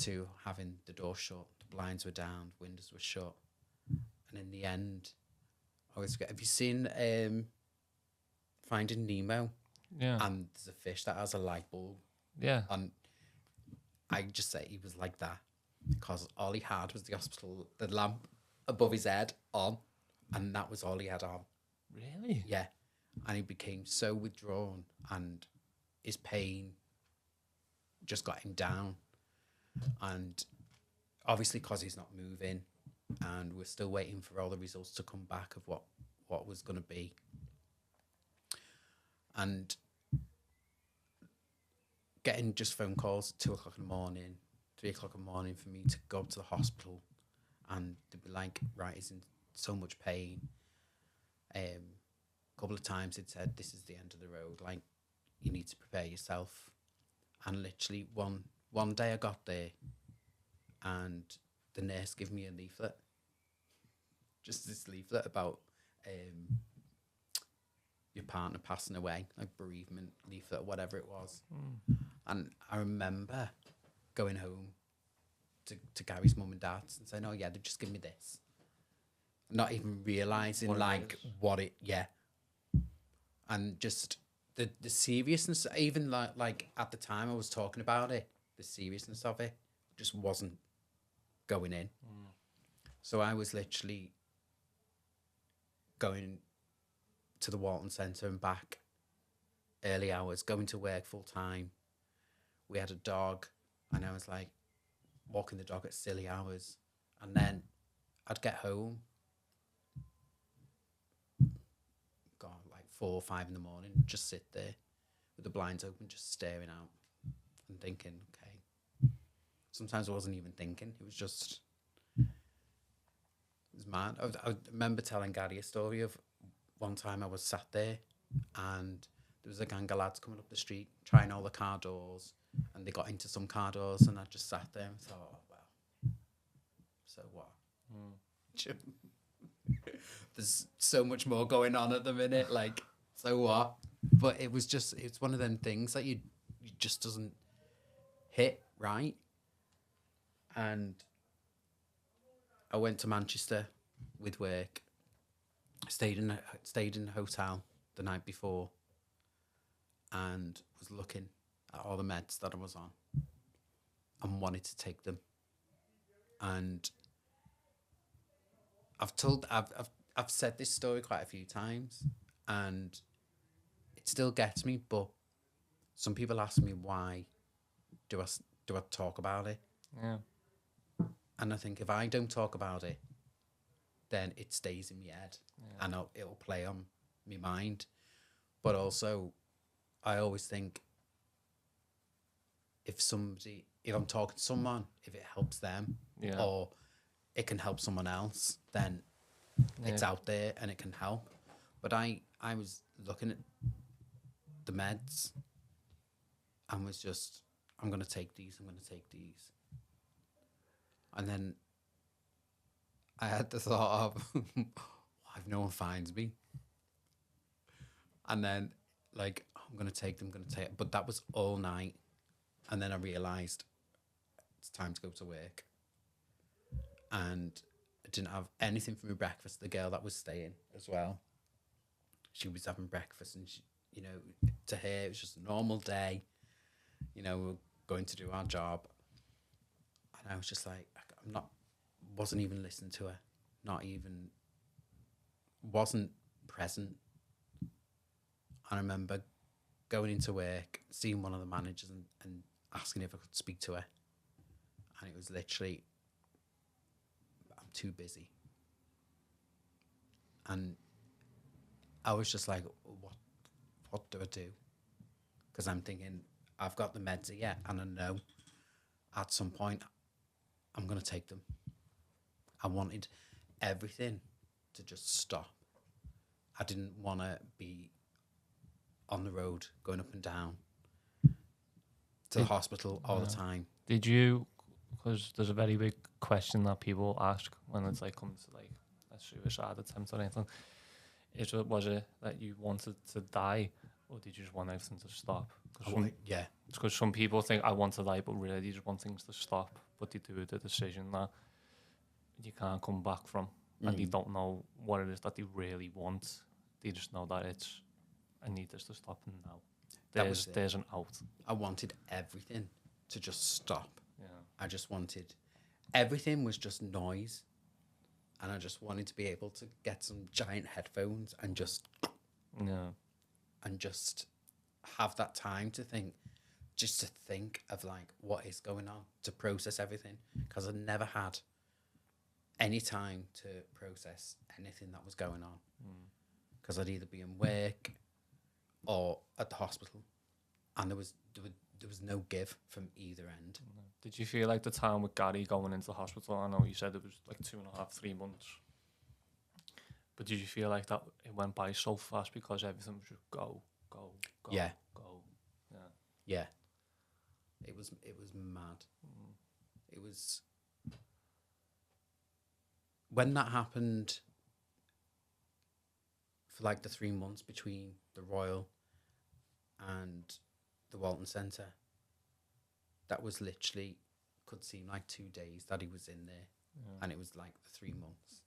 to having the door shut, the blinds were down, windows were shut. And in the end, have you seen Finding Nemo? Yeah. And there's a fish that has a light bulb. Yeah. And I just say he was like that because all he had was the lamp above his head on, and that was all he had on. Really? Yeah. And he became so withdrawn, and his pain just got him down. And obviously, because he's not moving, and we're still waiting for all the results to come back of what was going to be. And getting just phone calls at 2 o'clock in the morning, 3 o'clock in the morning for me to go to the hospital, and they'd be like, right, he's in so much pain. A couple of times it said, this is the end of the road, like, you need to prepare yourself. And literally one day I got there, and the nurse gave me a leaflet, just this leaflet about your partner passing away, like bereavement leaflet, whatever it was. And I remember going home to Gary's mum and dad's and saying, oh yeah, they've just given me this, not even realising what it and just the seriousness, even like at the time I was talking about it, the seriousness of it just wasn't going in. So I was literally going to the Walton Centre and back early hours, going to work full time. We had a dog, and I was like walking the dog at silly hours, and then I'd get home, like 4 or 5 in the morning, just sit there with the blinds open, just staring out and thinking, okay. Sometimes I wasn't even thinking. It was mad. I remember telling Gary a story of one time I was sat there, and there was a gang of lads coming up the street trying all the car doors, and they got into some car doors, and I just sat there and thought, oh, well, so what? There's so much more going on at the minute, like, so what? But it's one of them things that you just doesn't hit right. And I went to Manchester with work. Stayed in a hotel the night before, and was looking at all the meds that I was on and wanted to take them. And I've said this story quite a few times, and it still gets me. But some people ask me, why do I talk about it? Yeah. And I think if I don't talk about it, then it stays in my head, and it'll play on my mind. But also, I always think, if I'm talking to someone, if it helps them, or it can help someone else, then it's out there and it can help. But I was looking at the meds and was just, I'm going to take these. And then I had the thought of, what if no one finds me? And then, like, I'm going to take them. But that was all night. And then I realised it's time to go to work. And I didn't have anything for my breakfast. The girl that was staying as well, she was having breakfast, and she, to her, it was just a normal day. We were going to do our job. And I was just like, wasn't even listening to her. Wasn't present. I remember going into work, seeing one of the managers and asking if I could speak to her. And it was literally, I'm too busy. And I was just like, what do I do? Because I'm thinking, I've got the meds here, and I know at some point I'm going to take them. I wanted everything to just stop. I didn't want to be on the road going up and down to the hospital all the time. Did you, because there's a very big question that people ask when it's like comes to like, a suicide attempt or anything. Was it that you wanted to die, or did you just want everything to stop? Yeah. Because some people think I want to die, but really they just want things to stop. But they do the decision that you can't come back from, and they don't know what it is that they really want. They just know that it's, I need this to stop now. There's an out. I wanted everything to just stop. Yeah. I just wanted, everything was just noise. And I just wanted to be able to get some giant headphones and just have that time to think, just to think of like what is going on, to process everything. Because I never had any time to process anything that was going on. Because I'd either be in work or at the hospital, and there was no give from either end. Did you feel like the time with Gary going into the hospital? I know you said it was like 2.5, 3 months. But did you feel like that it went by so fast because everything was just go, go, go, Yeah. go? Yeah. Yeah. It was mad. It was, when that happened, for like the 3 months between the Royal and the Walton Centre, that was literally, could seem like 2 days that he was in there. And it was like the 3 months.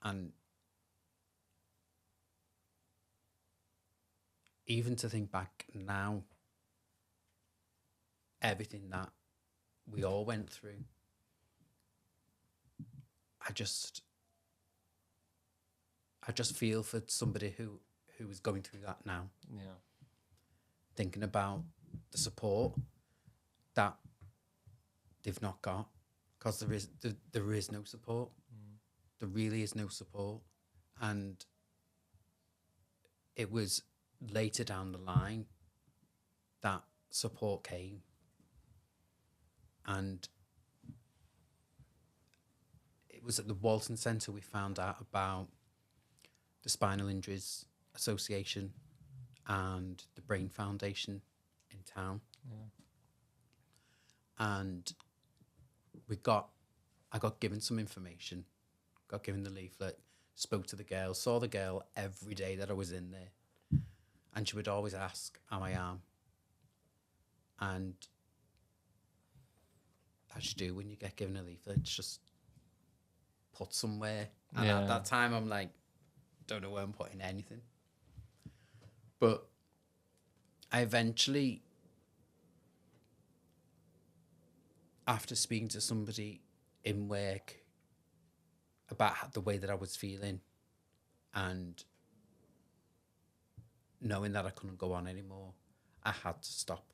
And even to think back now, everything that we all went through, I just feel for somebody who is going through that now. Yeah. Thinking about the support that they've not got, because there is no support. There really is no support. And it was later down the line that support came. And it was at the Walton Centre we found out about the Spinal Injuries Association and the Brain Foundation in town. And I got given some information, got given the leaflet, spoke to the girl, saw the girl every day that I was in there. And she would always ask how I am. And as you do when you get given a leaflet, it's just put somewhere. And at that time, I'm like, don't know where I'm putting anything. But I eventually, after speaking to somebody in work about the way that I was feeling and knowing that I couldn't go on anymore, I had to stop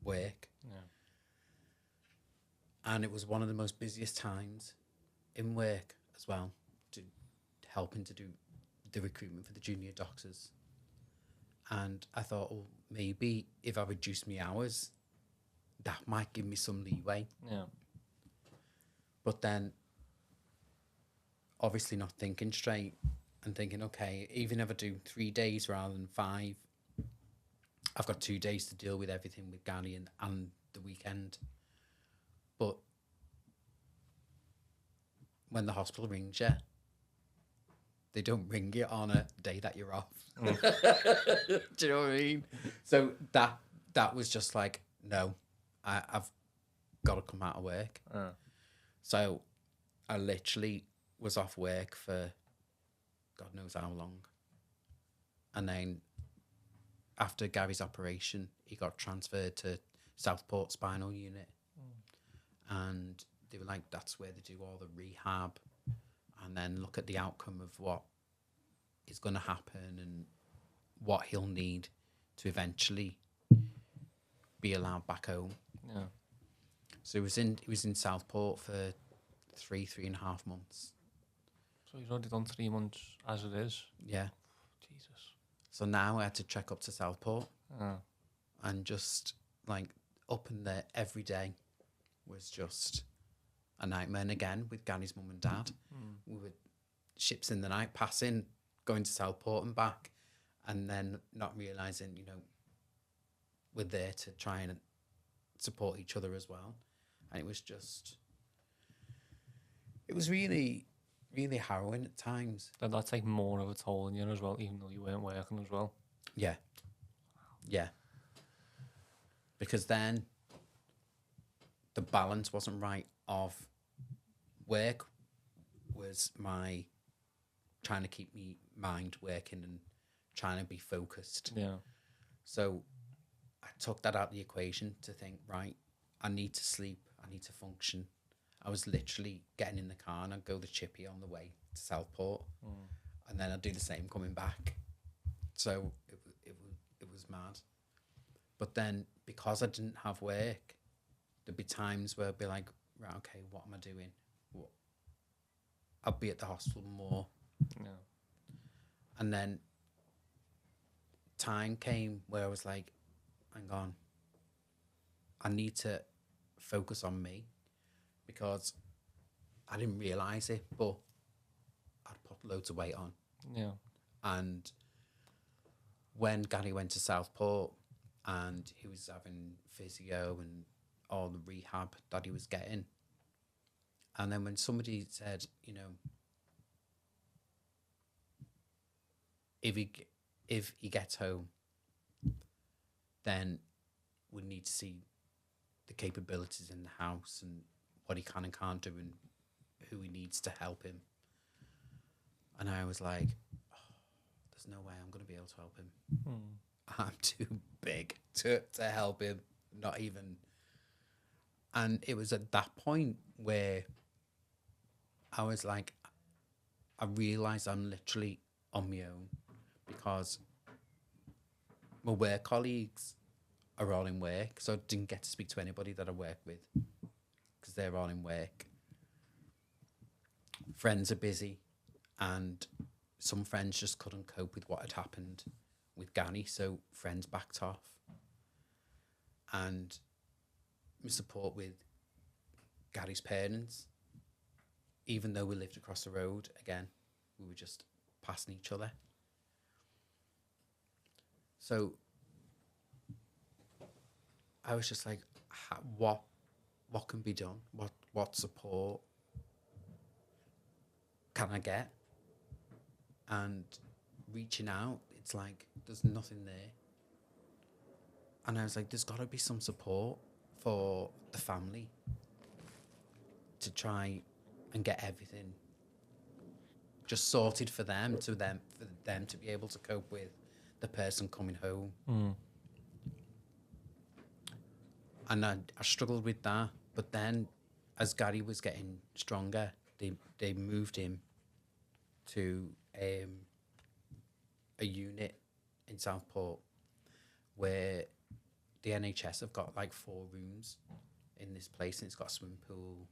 work. Yeah. And it was one of the most busiest times in work as well, helping to do the recruitment for the junior doctors. And I thought, well, maybe if I reduce my hours, that might give me some leeway. Yeah. But then, obviously not thinking straight and thinking, okay, even if I do 3 days rather than 5, I've got 2 days to deal with everything with Gary and the weekend. But when the hospital rings you, they don't ring you on a day that you're off. Do you know what I mean? So that was just like, no, I've got to come out of work. So I literally was off work for God knows how long. And then after Gary's operation, he got transferred to Southport Spinal Unit. And they were like, that's where they do all the rehab and then look at the outcome of what is going to happen and what he'll need to eventually be allowed back home. Yeah. So he was in Southport for 3.5 months. So he's already done 3 months as it is? Yeah. Jesus. So now I had to trek up to Southport Oh. and just like up in there every day was just a nightmare. And again, with Gary's mum and dad, we would ships in the night passing, going to Southport and back, and then not realising, you know, we're there to try and support each other as well. And it was just, It was really, really harrowing at times. That take more of a toll on you as well, even though you weren't working as well. Yeah. Yeah. Because then the balance wasn't right of work was my trying to keep me mind working and trying to be focused. Yeah. So I took that out of the equation to think, right, I need to sleep, I need to function. I was literally getting in the car and I'd go to Chippy on the way to Southport, and then I'd do the same coming back. So it was mad. But then because I didn't have work, there'd be times where I'd be like, right, okay, what am I doing? I'll be at the hospital more. Yeah. And then time came where I was like, hang on, I need to focus on me, because I didn't realise it, but I'd put loads of weight on. Yeah. And when Gary went to Southport and he was having physio and all the rehab that he was getting, and then when somebody said, you know, if he gets home, then we need to see the capabilities in the house and what he can and can't do and who he needs to help him. And I was like, oh, there's no way I'm going to be able to help him. I'm too big to help him, not even. And it was at that point where I was like, I realised I'm literally on my own, because my work colleagues are all in work, so I didn't get to speak to anybody that I work with because they're all in work. Friends are busy, and some friends just couldn't cope with what had happened with Gary, so friends backed off. And my support with Gary's parents, even though we lived across the road, again, we were just passing each other. So I was just like, what can be done? What support can I get? And reaching out, it's like, there's nothing there. And I was like, there's got to be some support for the family to try and get everything just sorted for them to be able to cope with the person coming home. And I struggled with that. But then as Gary was getting stronger, they moved him to a unit in Southport where the NHS have got like 4 rooms in this place, and it's got a swimming pool,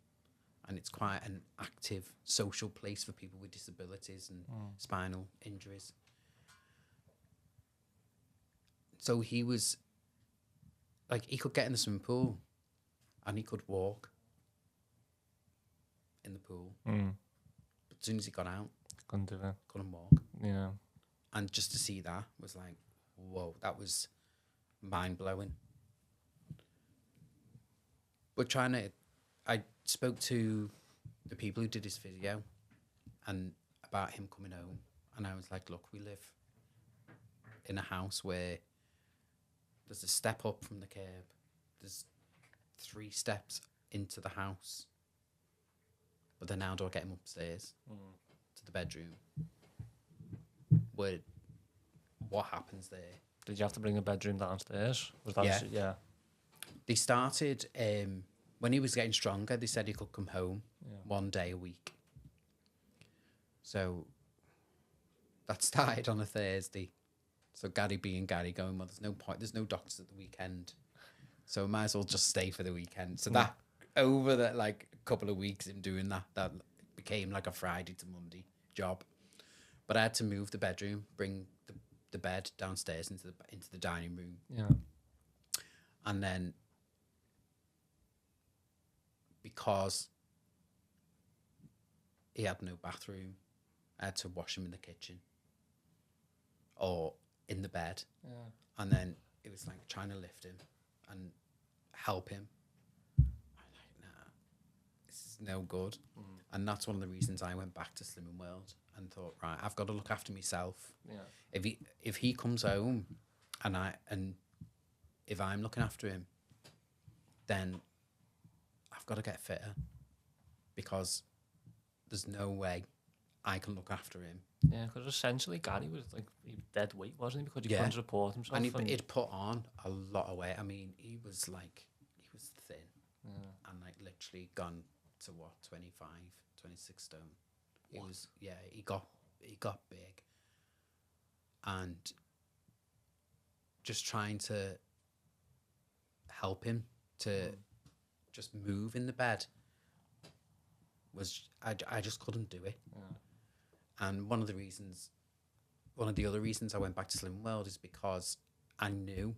and it's quite an active social place for people with disabilities and spinal injuries. So he was like, he could get in the swimming pool and he could walk in the pool. But as soon as he got out, Couldn't do it. couldn't walk. Yeah. And just to see that was like, whoa, that was mind-blowing. But I spoke to the people who did his physio and about him coming home, and I was like, look, we live in a house where there's a step up from the curb, there's 3 steps into the house, but then how do I get him upstairs to the bedroom? What happens there? Did you have to bring a bedroom downstairs? Was that Yeah. Yeah. They started, when he was getting stronger, they said he could come home 1 day a week. So that started on a Thursday. So Gary being Gary going, well, there's no point, there's no doctors at the weekend, so I might as well just stay for the weekend. So that, over that like couple of weeks in doing that became like a Friday to Monday job. But I had to move the bedroom, bring the bed downstairs into the dining room. Yeah. And then because he had no bathroom, I had to wash him in the kitchen or in the bed. Yeah. And then it was like trying to lift him and help him. I'm like, nah, this is no good. And that's one of the reasons I went back to Slimming World and thought, right, I've got to look after myself. Yeah. If he comes home and if I'm looking after him, then I've got to get fitter, because there's no way I can look after him. Yeah, because essentially Gary was like dead weight, wasn't he? Because he Yeah. couldn't support himself. And he'd put on a lot of weight. I mean, he was thin. Yeah. And like literally gone to 25, 26 stone. He got big. And just trying to help him to just move in the bed was, I just couldn't do it. Yeah. And one of the other reasons I went back to Slim World is because I knew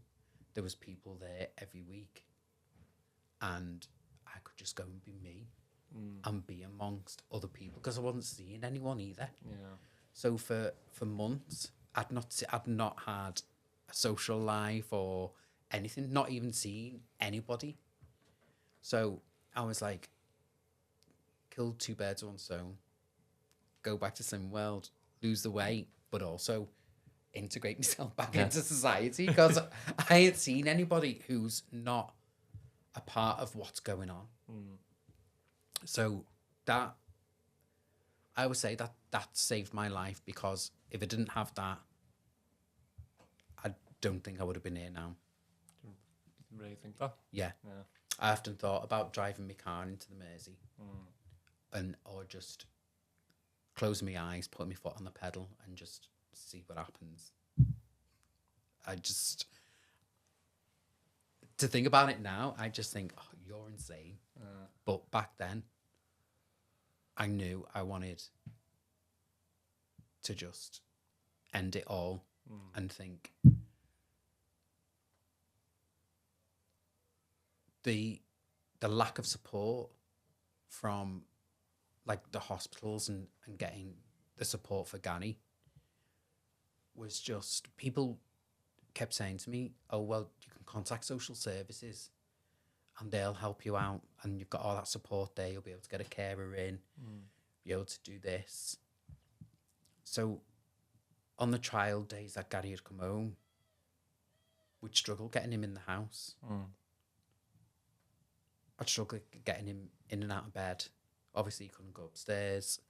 there was people there every week, and I could just go and be me and be amongst other people, because I wasn't seeing anyone either. Yeah. So for months, I'd not had a social life or anything, not even seeing anybody. So I was like, kill two birds with one stone, go back to Slim World, lose the weight, but also integrate myself back into society, because I ain't seen anybody who's not a part of what's going on. So that, I would say that saved my life, because if I didn't have that, I don't think I would have been here now. You really think that? Yeah. I often thought about driving my car into the Mersey or just closing my eyes, putting my foot on the pedal and just see what happens. To think about it now, I just think, oh, you're insane. But back then, I knew I wanted to just end it all and think the lack of support from like the hospitals and getting the support for Gani was just, people kept saying to me, oh, well, you can contact social services and they'll help you out, and you've got all that support there, you'll be able to get a carer in, be able to do this. So on the trial days that Gary had come home, we'd struggle getting him in the house. I'd struggle getting him in and out of bed. Obviously, he couldn't go upstairs.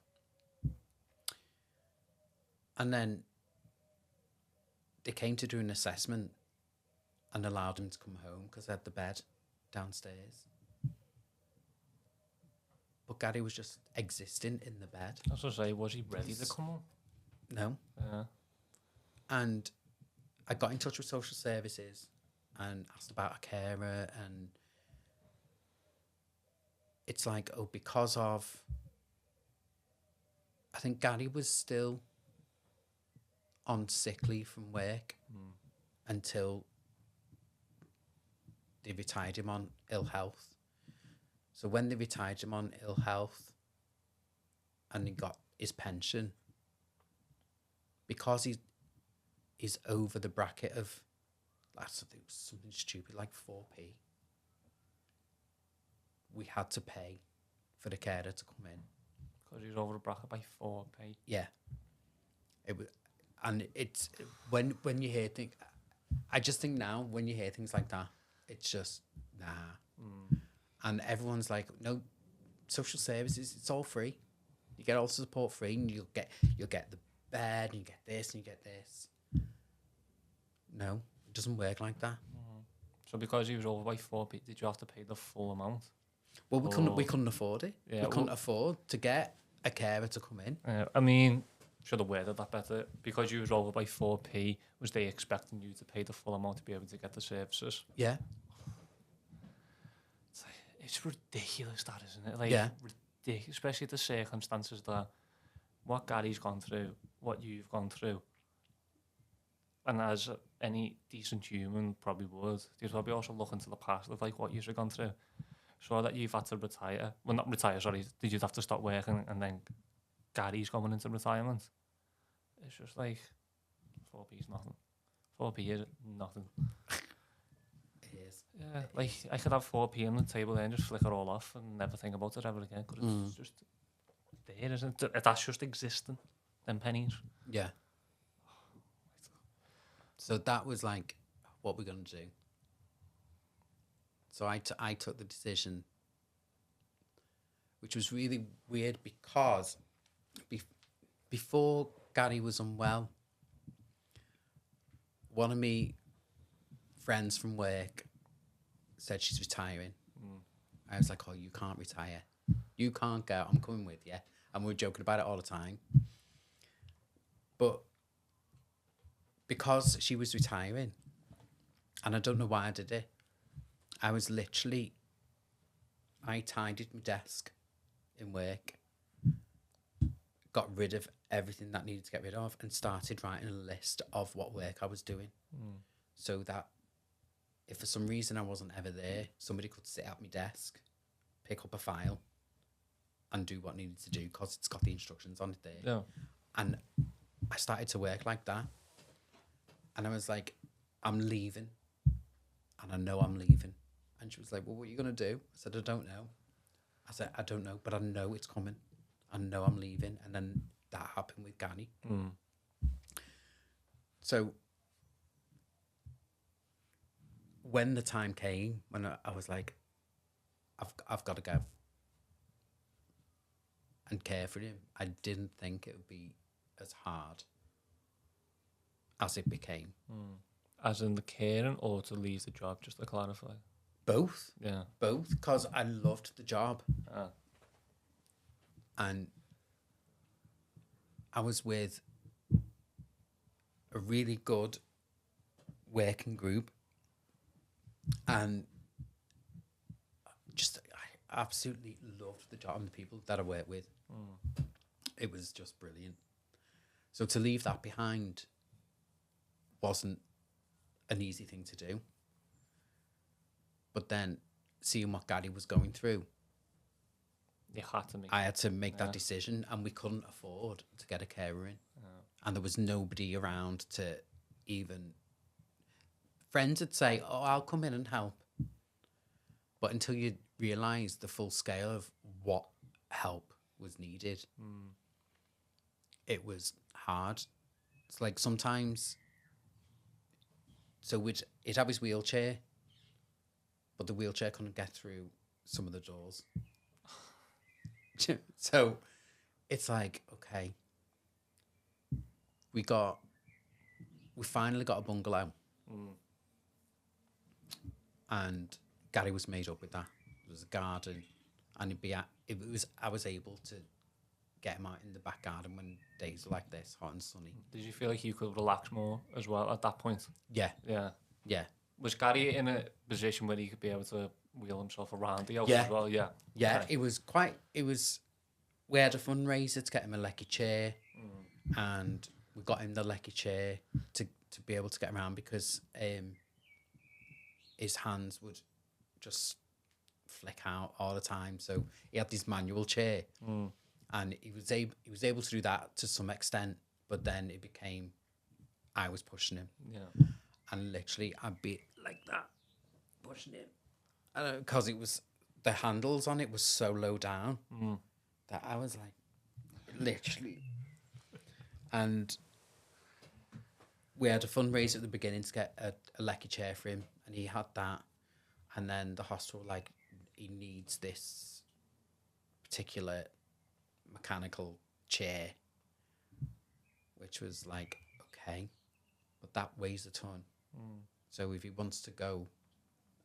And then they came to do an assessment and allowed him to come home because they had the bed downstairs. But Gary was just existing in the bed. I was going to say, was he ready to come home? No. Yeah. And I got in touch with social services and asked about a carer, and it's like, oh, because of, I think Gary was still on sick leave from work until they retired him on ill health. So when they retired him on ill health and he got his pension, because he's over the bracket of, it was something stupid like 4p, we had to pay for the carer to come in. Because he was over the bracket by 4p. Yeah. It was, and it's, when you hear things, I just think now, when you hear things like that, it's just, nah. And everyone's like, no, social services, it's all free. You get all the support free, and you'll get the bed, and you get this, and you get this. No, it doesn't work like that. So because he was over by 4p, did you have to pay the full amount? Well, we couldn't afford it. Yeah, we couldn't afford to get a carer to come in. I mean, should have worded that better. Because you was over by 4p, was they expecting you to pay the full amount to be able to get the services? Yeah. It's ridiculous, that, isn't it? Like, yeah. Ridiculous, especially the circumstances that what Gary's gone through, what you've gone through. And as any decent human probably would, you'd probably also look into the past of like what you've gone through. So that you've had to retire. Well, not retire, sorry. Did you have to stop working and then Gary's going into retirement? It's just like 4p's nothing. 4p is nothing. It is. is. Yeah, like I could have 4p on the table and just flick it all off and never think about it ever again because it's just there, isn't it? That's just existing. Them pennies. Yeah. So that was like, what we're going to do. So I took the decision, which was really weird because before Gary was unwell, one of me friends from work said she's retiring. I was like, oh, you can't retire. You can't go. I'm coming with you. And we were joking about it all the time. But because she was retiring, and I don't know why I did it, I tidied my desk in work, got rid of everything that needed to get rid of, and started writing a list of what work I was doing. So that if for some reason I wasn't ever there, somebody could sit at my desk, pick up a file, and do what needed to do because it's got the instructions on it there. Yeah. And I started to work like that. And I was like, I'm leaving. And I know I'm leaving. And she was like, well, what are you going to do? I said, I don't know. I said, I don't know, but I know it's coming. I know I'm leaving. And then that happened with Gani. So when the time came, when I was like, I've got to go and care for him, I didn't think it would be as hard as it became. As in the caring or to leave the job, just to clarify? Both. Yeah. Both, because I loved the job. And I was with a really good working group. And just, I absolutely loved the job and the people that I worked with. It was just brilliant. So to leave that behind wasn't an easy thing to do. But then seeing what Gary was going through, I had to make that decision, and we couldn't afford to get a carer in. And there was nobody around to even... Friends would say, oh, I'll come in and help. But until you realise the full scale of what help was needed, it was hard. It's like sometimes... So he'd have his wheelchair, but the wheelchair couldn't get through some of the doors. So it's like, okay, we finally got a bungalow. And Gary was made up with that. There was a garden, and I was able to get him out in the back garden when days were like this, hot and sunny. Did you feel like you could relax more as well at that point? Yeah. Was Gary in a position where he could be able to wheel himself around the house Yeah. as well? Yeah. Yeah, Okay. We had a fundraiser to get him a lecky chair, and we got him the lecky chair to be able to get around because his hands would just flick out all the time. So he had this manual chair, and he was able to do that to some extent, but then it became I was pushing him. Yeah. And literally I'd be like that, pushing him. Because it was, the handles on it was so low down that I was like, literally. And we had a fundraiser at the beginning to get a lecky chair for him, and he had that. And then the hospital were like, he needs this particular mechanical chair, which was like, okay, but that weighs a ton. So if he wants to go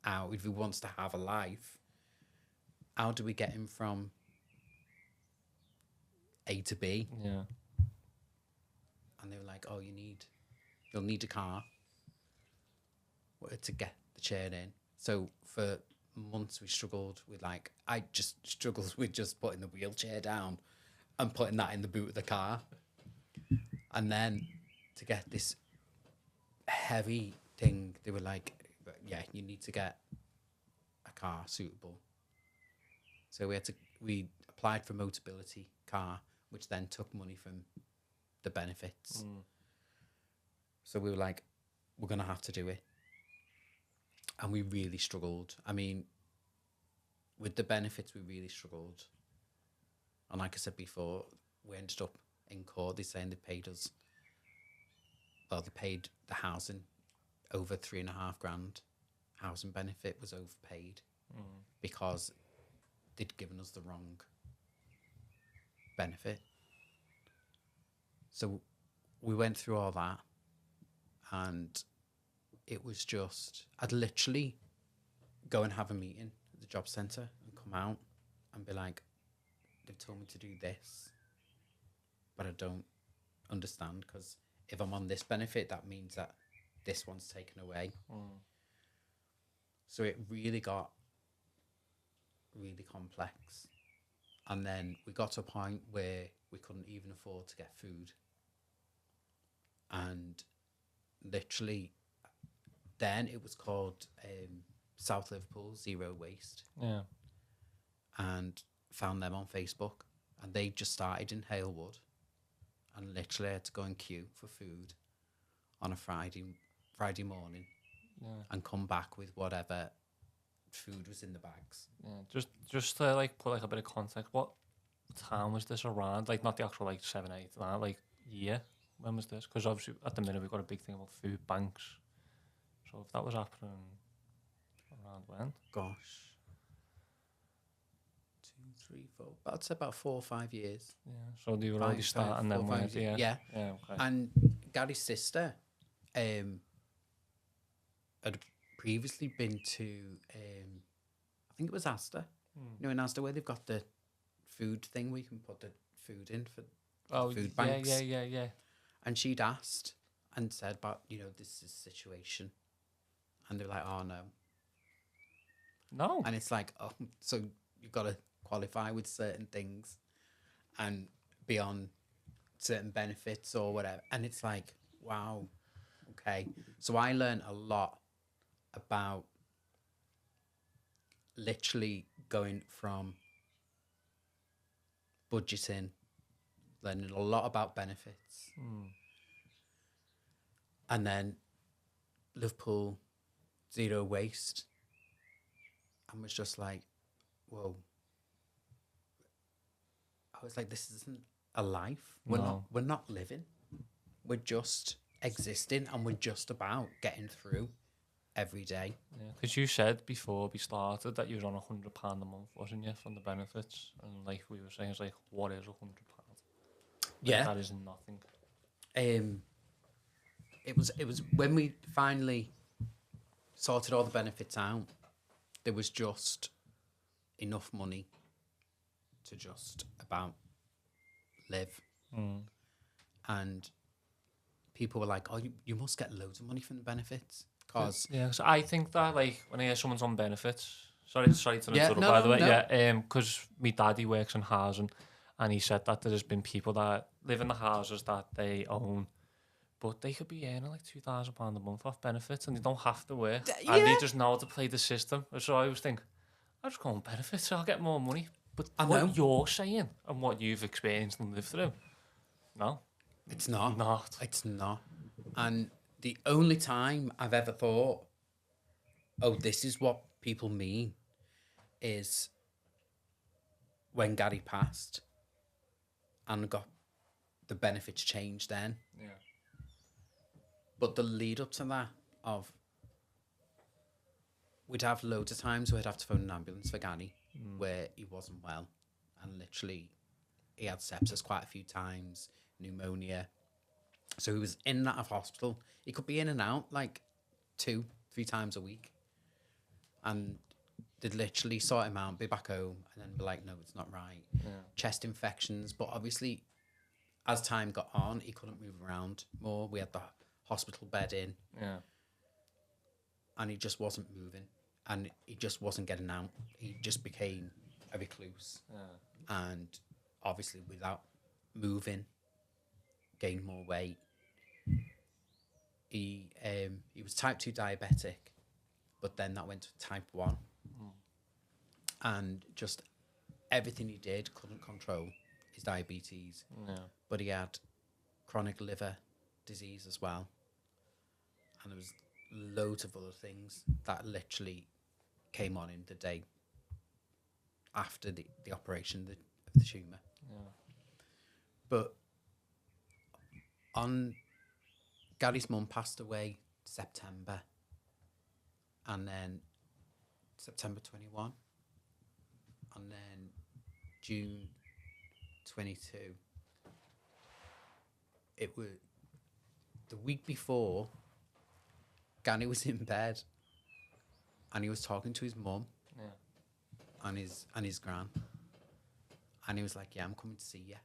out, if he wants to have a life, how do we get him from A to B? Yeah. And they were like, oh, you'll need a car to get the chair in. So for months we struggled with I just struggled with just putting the wheelchair down and putting that in the boot of the car. And then to get this heavy thing, they were like, yeah, you need to get a car suitable. So we applied for a Motability car, which then took money from the benefits. So we were like, we're going to have to do it. And we really struggled. I mean, with the benefits, we really struggled. And like I said before, we ended up in court. They're saying they paid us, well, they paid the housing over $3,500. Housing benefit was overpaid because they'd given us the wrong benefit. So we went through all that, and it was just, I'd literally go and have a meeting at the job centre and come out and be like, they've told me to do this, but I don't understand, because if I'm on this benefit, that means that this one's taken away. So it really got really complex. And then we got to a point where we couldn't even afford to get food. And literally, then it was called South Liverpool Zero Waste. Yeah. And found them on Facebook. And they just started in Halewood. And literally had to go and queue for food on a Friday morning. Yeah. And come back with whatever food was in the bags. Yeah. Just to like put like a bit of context, what time was this around? Like not the actual like 7, 8, like year. When was this? Because obviously at the minute we've got a big thing about food banks. So if that was happening around when? Gosh. 2, 3, 4. I'd say about 4 or 5 years. Yeah. So they were already starting then, weren't they? Yeah. Yeah. Okay. And Gary's sister had previously been to, I think it was Asda. You know, in Asda where they've got the food thing where you can put the food in for food banks. Yeah. And she'd asked and said about, this is the situation. And they were like, oh, no. No. And it's like, oh, so you've got to qualify with certain things and be on certain benefits or whatever. And it's like, wow, okay. So I learned a lot about literally going from budgeting, learning a lot about benefits. And then Liverpool Zero Waste. And was just like, whoa. I was like, this isn't a life. We're not living. We're just existing, and we're just about getting through every day. Yeah, because you said before we started that you were on £100 a month, wasn't you, from the benefits? And like we were saying, it's like, what is £100? Yeah, that is nothing. It was when we finally sorted all the benefits out. There was just enough money to just about live. And people were like, oh, you must get loads of money from the benefits. Cause so I think that, like, when I hear someone's on benefits, sorry to interrupt, by the way, because my daddy works in housing, and he said that there's been people that live in the houses that they own, but they could be earning like £2,000 a month off benefits, and they don't have to work, and they just know how to play the system. So I always think, I'll just go on benefits, so I'll get more money. But what you're saying and what you've experienced and lived through, no. It's not. Not. It's not. And the only time I've ever thought, oh, this is what people mean, is when Gary passed and got the benefits changed then. Yeah. But the lead up to that of, we'd have loads of times where we'd have to phone an ambulance for Gary where he wasn't well. And literally, he had sepsis quite a few times, pneumonia. So he was in and out of hospital. He could be in and out like 2-3 times a week. And they'd literally sort him out, be back home, and then be like, no, it's not right. Yeah. Chest infections. But obviously, as time got on, he couldn't move around more. We had the hospital bed in. Yeah. And he just wasn't moving. And he just wasn't getting out. He just became a recluse. Yeah. And obviously, without moving, gained more weight. He was type 2 diabetic, but then that went to type 1. And just everything he did couldn't control his diabetes. Yeah. But he had chronic liver disease as well. And there was loads of other things that literally came on in the day after the operation of the tumour. Yeah. But on Gary's mum passed away September, and then September 21, and then June 22. It was the week before. Gary was in bed, and he was talking to his mum, Yeah. and his gran, and he was like, "Yeah, I'm coming to see you."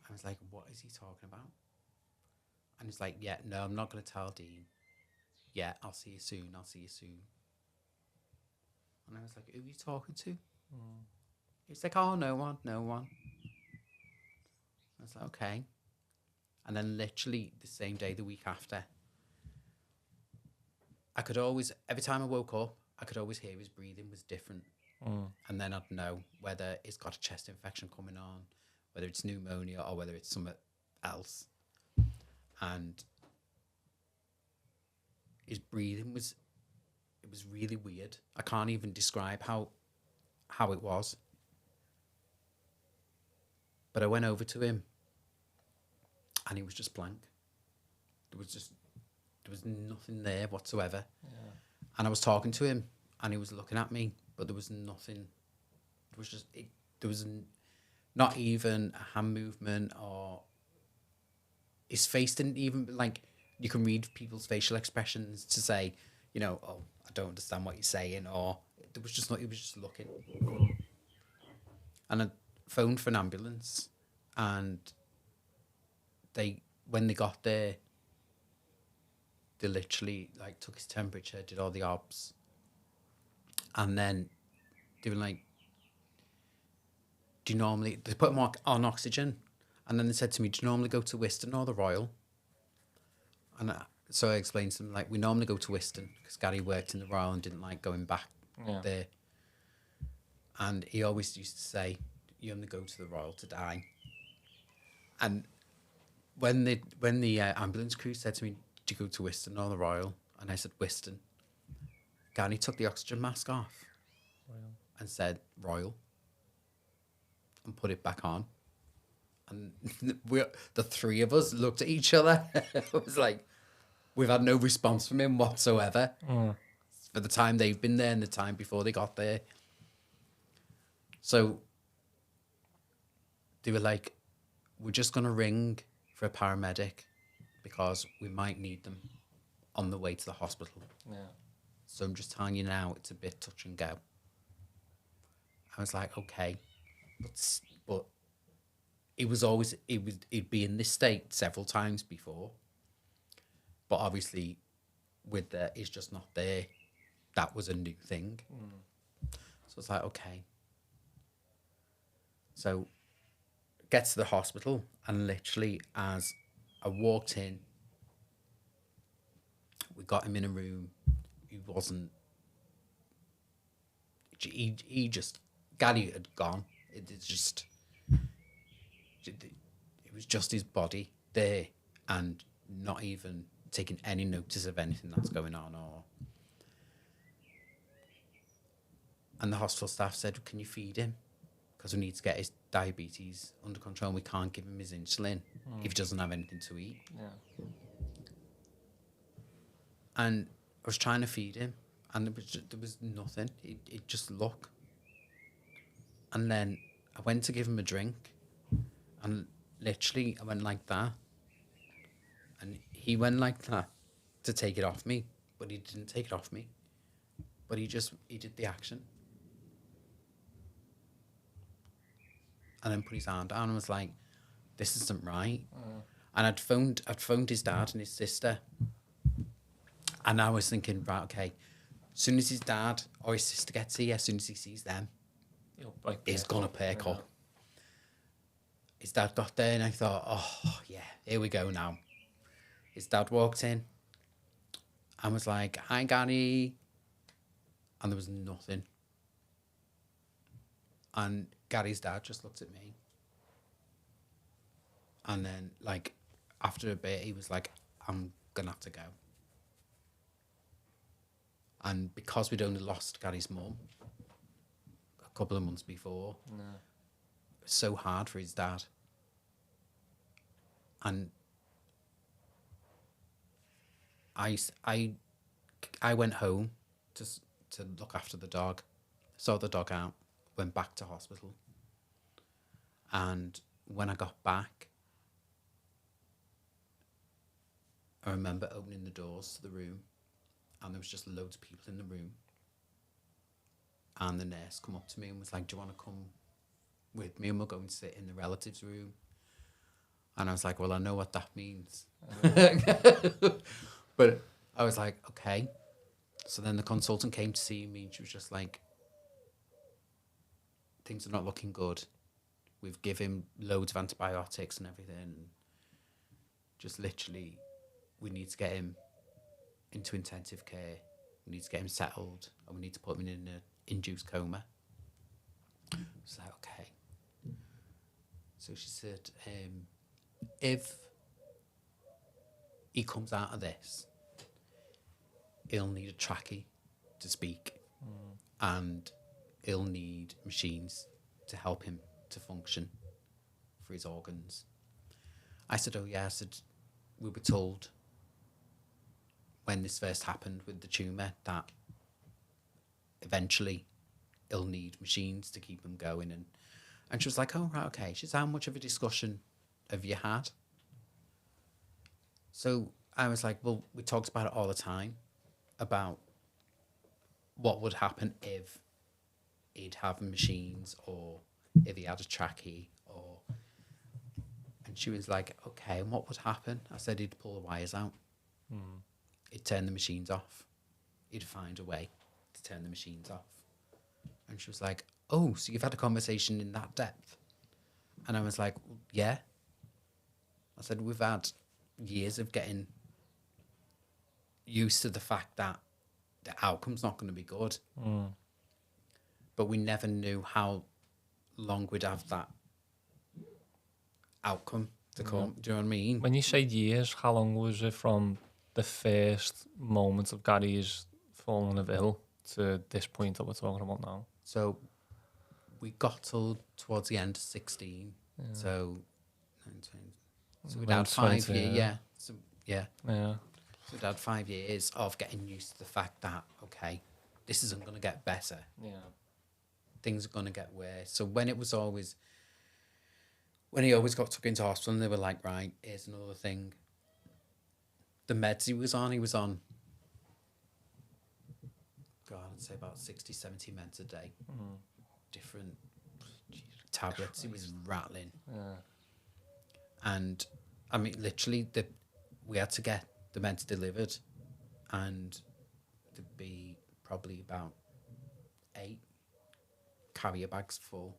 I was like, "What is he talking about?" And he's like, "Yeah, no, I'm not going to tell Dean. Yeah, I'll see you soon. I'll see you soon." And I was like, "Who are you talking to?" He's like, "Oh, no one, no one." I was like, "Okay." And then literally the same day, the week after, I could always, every time I woke up, I could always hear his breathing was different. And then I'd know whether he's got a chest infection coming on, whether it's pneumonia or whether it's something else. And his breathing was really weird. I can't even describe how it was. But I went over to him, and he was just blank. There was nothing there whatsoever. Yeah. And I was talking to him, and he was looking at me, but there was nothing. There was just there was not even a hand movement, or his face didn't even, like, you can read people's facial expressions to say, you know, "Oh, I don't understand what you're saying," or there was just not. He was just looking. And I phoned for an ambulance, and when they got there, they literally like took his temperature, did all the obs, and then they were like, "Do you normally?" They put him on oxygen, and then they said to me, "Do you normally go to Whiston or the Royal?" And so I explained to them, like, we normally go to Whiston because Gary worked in the Royal and didn't like going back there. And he always used to say, "You only go to the Royal to die." And when the ambulance crew said to me, "Do you go to Whiston or the Royal?" And I said, "Whiston." Gary took the oxygen mask off and said, "Royal," and put it back on. And the three of us looked at each other. It was like, we've had no response from him whatsoever for the time they've been there and the time before they got there. So they were like, "We're just going to ring for a paramedic because we might need them on the way to the hospital." Yeah. So I'm just telling you now, it's a bit touch and go. I was like, okay. But he'd be in this state several times before. But obviously, with he's just not there. That was a new thing. So it's like, okay. So get to the hospital, and literally as I walked in, we got him in a room. He wasn't. He just, Gary had gone. It was just his body there, and not even taking any notice of anything that's going on. And the hospital staff said, "Can you feed him? Because we need to get his diabetes under control. And we can't give him his insulin if he doesn't have anything to eat." Yeah. And I was trying to feed him, and there was nothing. He'd just look. And then I went to give him a drink, and literally I went like that. And he went like that to take it off me, but he didn't take it off me. But he did the action. And then put his arm down and was like, "This isn't right." And I'd phoned his dad and his sister. And I was thinking, right, okay, as soon as his dad or his sister gets here, as soon as he sees them, he's going to perk up. His dad got there, and I thought, oh, yeah, here we go now. His dad walked in and was like, "Hi, Gary." And there was nothing. And Gary's dad just looked at me. And then, like, after a bit, he was like, "I'm going to have to go." And because we'd only lost Gary's mum a couple of months before, it was so hard for his dad. And I went home to look after the dog, saw the dog out, went back to hospital. And when I got back, I remember opening the doors to the room, and there was just loads of people in the room. And the nurse come up to me and was like, "Do you want to come with me and we'll go and sit in the relatives' room?" And I was like, "Well, I know what that means." But I was like, "Okay." So then the consultant came to see me, and she was just like, "Things are not looking good. We've given him loads of antibiotics and everything. And just literally, we need to get him into intensive care. We need to get him settled, and we need to put him in an induced coma." I was like, "Okay." So she said, if he comes out of this, he'll need a trachea to speak, and he'll need machines to help him to function for his organs. I said, "Oh yeah." I said, "We were told when this first happened with the tumour that eventually he'll need machines to keep him going." And she was like, "Oh, right, okay." She said, "How much of a discussion have you had?" So I was like, "Well, we talked about it all the time, about what would happen if he'd have machines, or if he had a trachea, or..." And she was like, "Okay, and what would happen?" I said, "He'd pull the wires out. He'd turn the machines off. He'd find a way to turn the machines off." And she was like, "Oh, so you've had a conversation in that depth?" And I was like, "Well, yeah." I said, "We've had years of getting used to the fact that the outcome's not going to be good. But we never knew how long we'd have that outcome to come." Do you know what I mean? When you say years, how long was it from the first moment of Gary's falling of ill to this point that we're talking about now? So we got towards the end of 16. So we'd had 5 years. Yeah. So, yeah. Yeah. So we'd had 5 years of getting used to the fact that, okay, this isn't going to get better. Yeah. Things are going to get worse. So when he always got took into hospital, and they were like, "Right, here's another thing." The meds he was on, God, I'd say about 60, 70 meds a day. Different tablets. He was rattling. Yeah. And, I mean, literally, we had to get the meds delivered, and there'd be probably about 8 carrier bags full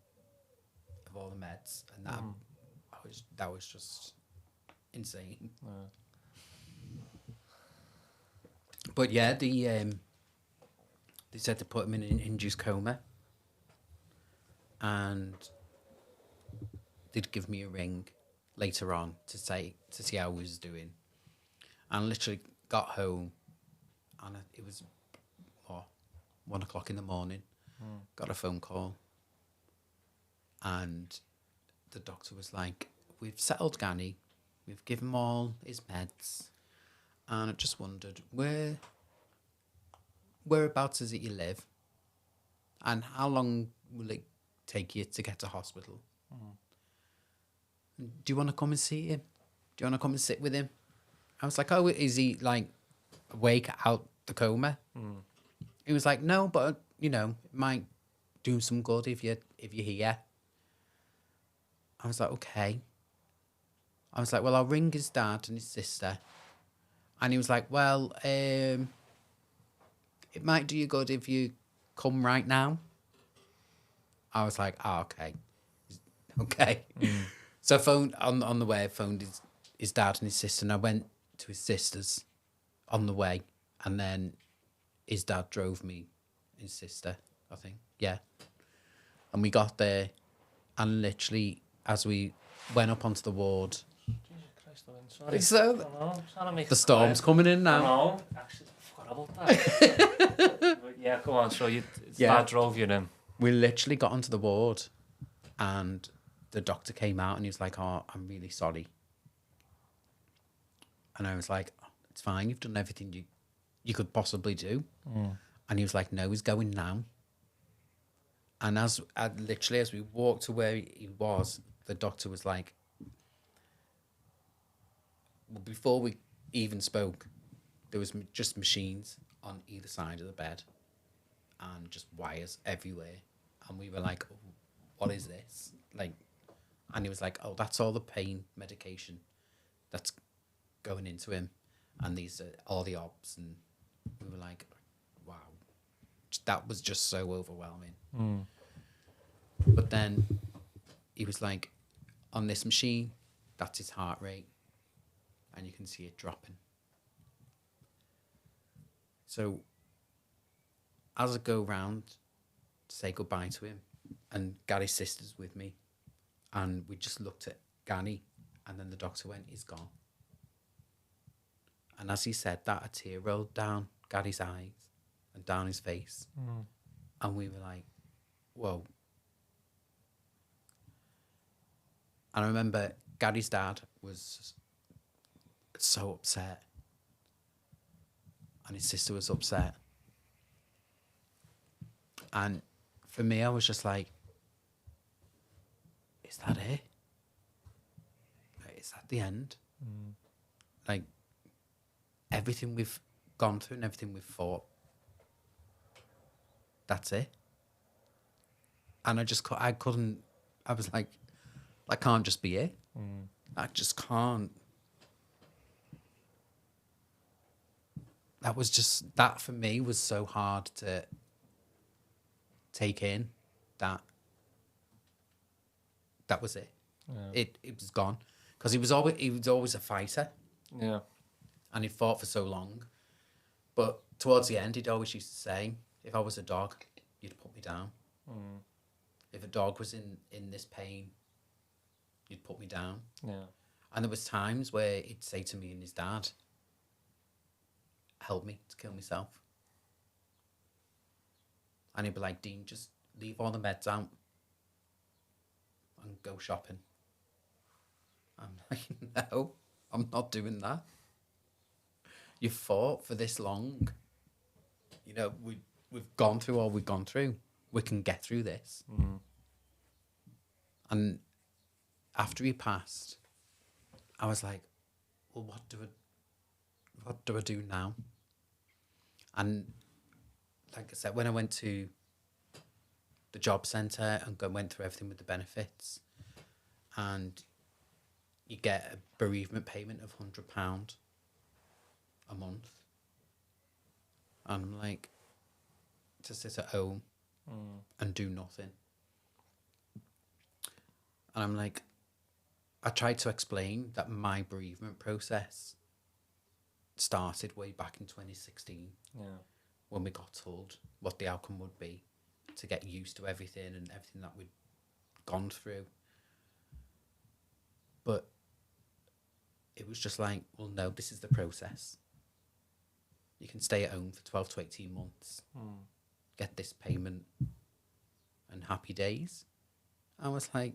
of all the meds, and that was just insane. But yeah, they said to put him in an induced coma, and they'd give me a ring later on to see how I was doing. And literally got home, and it was 1 o'clock in the morning. Got a phone call, and the doctor was like, "We've settled Gani, we've given him all his meds, and I just wondered, whereabouts is it you live, and how long will it take you to get to hospital? Do you want to come and see him? Do you want to come and sit with him?" I was like, "Oh, is he like awake out the coma?" He was like, "No, but it might do some good if you're here." I was like, "Okay." I was like, "Well, I'll ring his dad and his sister." And he was like, "Well, it might do you good if you come right now." I was like, "Oh, okay." Okay. So I phoned on the way. I phoned his dad and his sister, and I went to his sister's on the way, and then his dad drove me, his sister, I think. Yeah. And we got there, and literally, as we went up onto the ward... Jesus Christ, I'm sorry. So, I know, I'm trying to make the storm's coming in now. I know. Actually, forgot about that. Yeah, come on. So that drove you in. We literally got onto the ward, and the doctor came out, and he was like, "Oh, I'm really sorry." And I was like, oh, "It's fine. You've done everything you could possibly do." And he was like, "No, he's going now." And as we walked to where he was, the doctor was like, well, before we even spoke, there was just machines on either side of the bed and just wires everywhere. And we were like, oh, what is this? Like, and he was like, oh, that's all the pain medication that's going into him. And these are all the obs. And we were like, wow, that was just so overwhelming. But then he was like, on this machine, that's his heart rate. And you can see it dropping. So as I go round to say goodbye to him, and Gary's sister's with me, and we just looked at Gary, and then the doctor went, he's gone. And as he said that, a tear rolled down Gary's eyes and down his face. And we were like, whoa. And I remember Gary's dad was so upset. And his sister was upset. And for me, I was just like, is that it? Like, is that the end? Like, everything we've gone through and everything we've fought, that's it. And I couldn't, I was like, that can't just be it. I just can't. That for me was so hard to take in, that was it. Yeah. It was gone. Because he was always a fighter. Yeah. And he fought for so long. But towards the end, he'd always used to say, if I was a dog, you'd put me down. If a dog was in this pain, you'd put me down. Yeah. And there was times where he'd say to me and his dad, help me to kill myself. And he'd be like, Dean, just leave all the meds out and go shopping. I'm like, no, I'm not doing that. You fought for this long. You know, we've gone through all we've gone through. We can get through this. And after he passed, I was like, well, what do I do now? And like I said, when I went to the job centre and went through everything with the benefits, and you get a bereavement payment of £100 a month. And I'm like, to sit at home and do nothing. And I'm like, I tried to explain that my bereavement process started way back in 2016. Yeah. When we got told what the outcome would be, to get used to everything and everything that we'd gone through. But it was just like, well, no, this is the process. You can stay at home for 12 to 18 months, get this payment and happy days. I was like,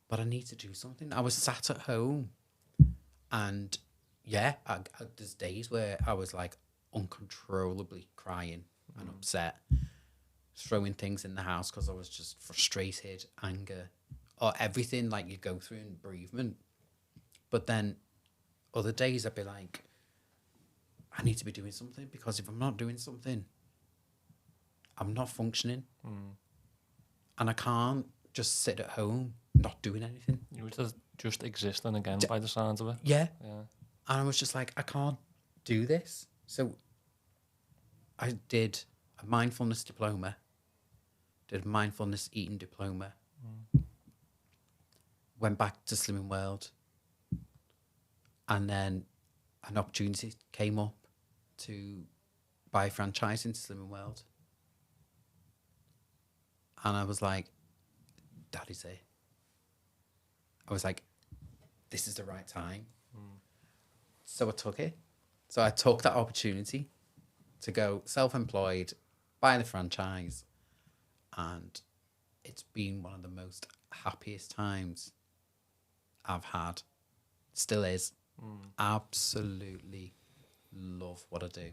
but I need to do something. I was sat at home and there's days where I was like uncontrollably crying and upset, throwing things in the house because I was just frustrated, anger, or everything like you go through in bereavement. But then other days I'd be like, I need to be doing something, because if I'm not doing something, I'm not functioning. And I can't just sit at home not doing anything. You were just existing again by the sounds of it. Yeah. And I was just like, I can't do this. So I did a mindfulness diploma, did a mindfulness eating diploma, went back to Slimming World, and then an opportunity came up to buy a franchise into Slimming World. And I was like, that is it. I was like, this is the right time. So I took it. So I took that opportunity to go self-employed, buy the franchise, and it's been one of the most happiest times I've had. Still is. Absolutely love what I do.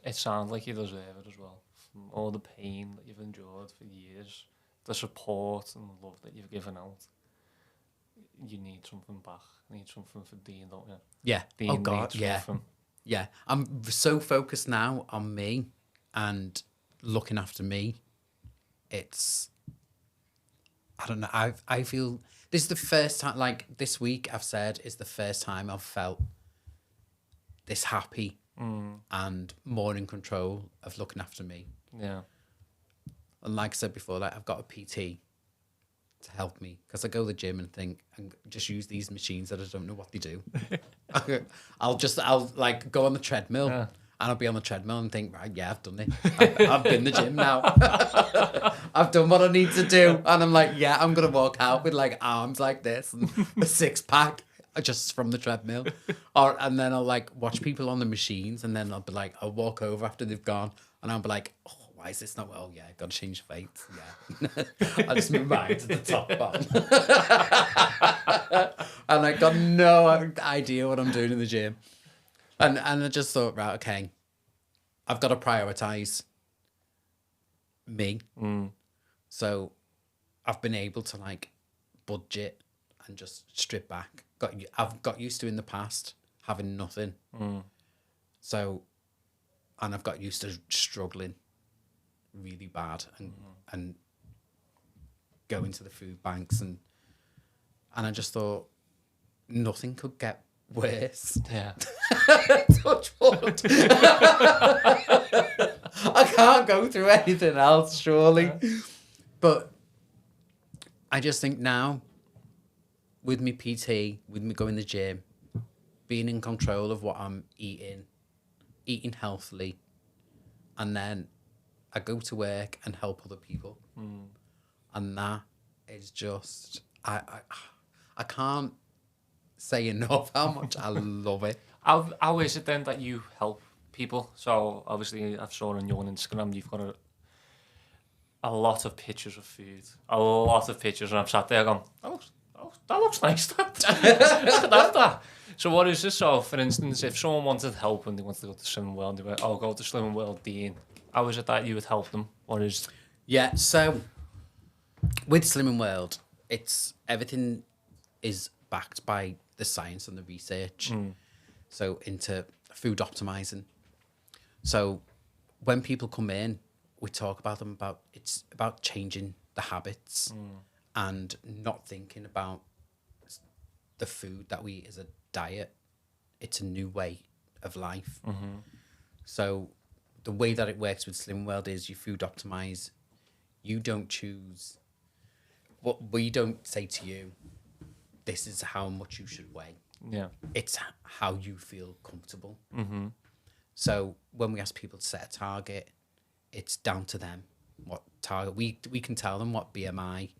It sounds like you deserve it as well. From all the pain that you've endured for years, the support and the love that you've given out. You need something back. You need something for Dean, don't you? Yeah. Dean Oh God, needs yeah. something. Yeah. I'm so focused now on me and looking after me. It's, I don't know. I feel this is the first time, like this week I've said is the first time I've felt this happy and more in control of looking after me. Yeah. And like I said before, like I've got a PT to help me because I go to the gym and think and just use these machines that I don't know what they do. I'll like go on the treadmill and I'll be on the treadmill and think, right, yeah, I've done it. I've been in the gym now. I've done what I need to do. And I'm like, yeah, I'm going to walk out with like arms like this and a six pack just from the treadmill. And then I'll like watch people on the machines and then I'll be like, I'll walk over after they've gone and I'll be like, oh, why is this not well? Yeah, got to change the weight. Yeah. I just move mine to the top one. And I got no idea what I'm doing in the gym. And I just thought, right, okay, I've got to prioritize me. So I've been able to like budget and just strip back. I've got used to in the past having nothing. So, and I've got used to struggling really bad and going to the food banks and I just thought nothing could get worse. Yeah. Touch wood. I can't go through anything else, surely. But I just think now, with me PT, with me going to the gym, being in control of what I'm eating healthily, and then I go to work and help other people. And that is just, I can't say enough how much I love it. How is it then that you help people? So obviously I've saw on your Instagram you've got a lot of pictures of food, a lot of pictures, and I'm sat there going, that looks nice. That. So what is this? So for instance, if someone wanted help and they wanted to go to Slimming World, they went, go to Slimming World, Dean. How is it that you would help them? What is? Yeah, so with Slimming World, it's everything is backed by the science and the research. So into food optimizing. So when people come in, we talk about it's about changing the habits and not thinking about the food that we eat as a diet. It's a new way of life. So the way that it works with Slimming World is you food optimize. You don't choose. What we don't say to you, this is how much you should weigh. Yeah. It's how you feel comfortable. So when we ask people to set a target, it's down to them what target. We can tell them what BMI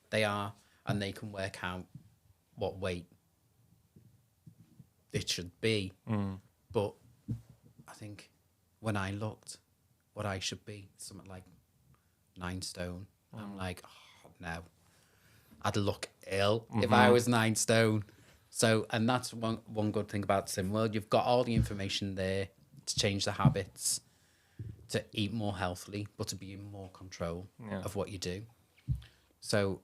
they are, and they can work out what weight it should be. But I think when I looked what I should be, something like 9 stone, I'm like, oh, no. I'd look ill if I was 9 stone. So, and that's one good thing about SlimWorld. You've got all the information there to change the habits, to eat more healthily, but to be in more control of what you do. So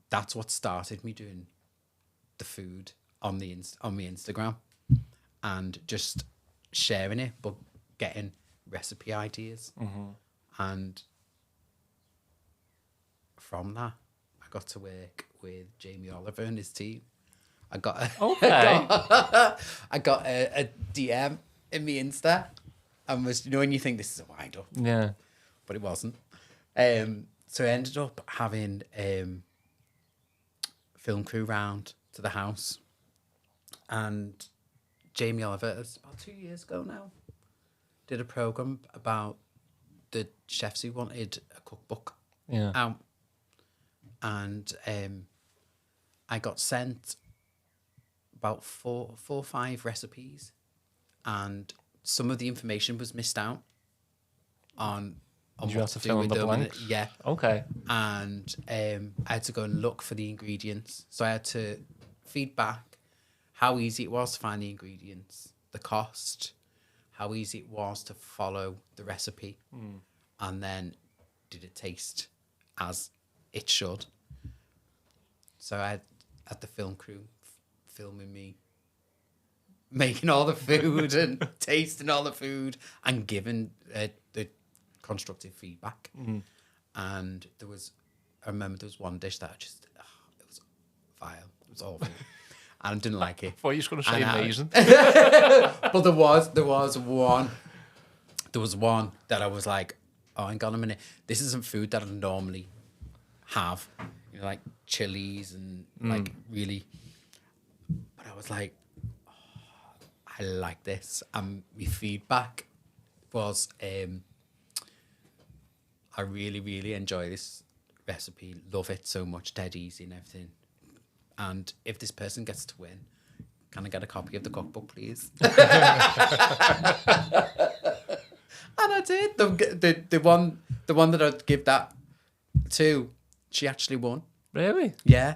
that's what started me doing the food on my Instagram and just sharing it, but getting recipe ideas. And from that, I got to work with Jamie Oliver and his team. I got a DM in my Insta and was, when you think this is a wind up. Yeah. But it wasn't. So I ended up having film crew round to the house. And Jamie Oliver, it's about 2 years ago now, did a programme about the chefs who wanted a cookbook out. And I got sent about four or five recipes and some of the information was missed out on Did you what have to to do fill in with the them. And blanks? yeah, Okay. and I had to go and look for the ingredients. So I had to feed back how easy it was to find the ingredients, the cost, how easy it was to follow the recipe, and then did it taste as it should. So I had the film crew filming me making all the food and tasting all the food and giving the constructive feedback. And I remember there was one dish that it was vile. It was awful. And I didn't like it. I thought you were going to say amazing. But there was one that I was like, oh, hang on a minute. This isn't food that I normally have. You know, like chilies and like really. But I was like, oh, I like this. And my feedback was, I really, really enjoy this recipe. Love it so much. Dead easy and everything. And if this person gets to win, can I get a copy of the cookbook, please? And I did. The one that I'd give that to, she actually won. Really? Yeah.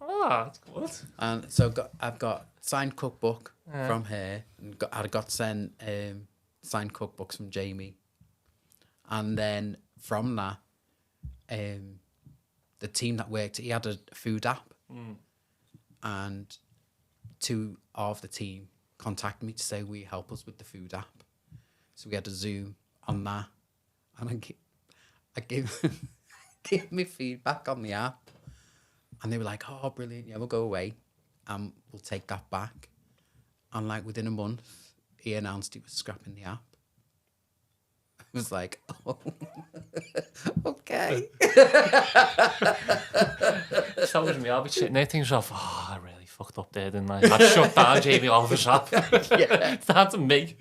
Oh, that's good. And so I've got signed cookbook from her. And I got sent signed cookbooks from Jamie. And then from that, the team that worked, he had a food app. And 2 of the team contacted me to say, will you help us with the food app? So we had a Zoom on that. And I gave me feedback on the app. And they were like, oh, brilliant. Yeah, we'll go away. And we'll take that back. And like within a month, he announced he was scrapping the app. I was like, oh, okay. That was me. I'll be sitting there thinking to myself, oh, I really fucked up there, didn't I? I shut down Jamie Oliver's app. Yeah. It's down to me.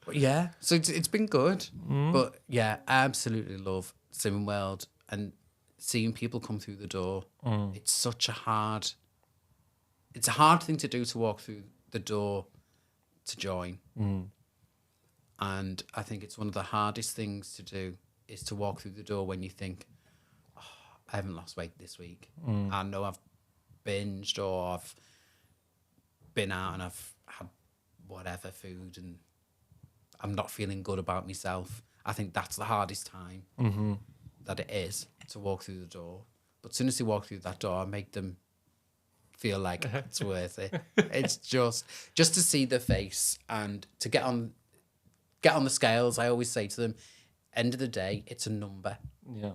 But yeah, so it's been good. But yeah, I absolutely love Slimming World and seeing people come through the door. It's a hard thing to do, to walk through the door to join. And I think it's one of the hardest things to do is to walk through the door when you think, oh, I haven't lost weight this week. I know I've binged or I've been out and I've had whatever food and I'm not feeling good about myself. I think that's the hardest time that it is to walk through the door. But as soon as they walk through that door, I make them feel like it's worth it. It's just to see their face and to get on the scales. I always say to them, end of the day, it's a number. Yeah.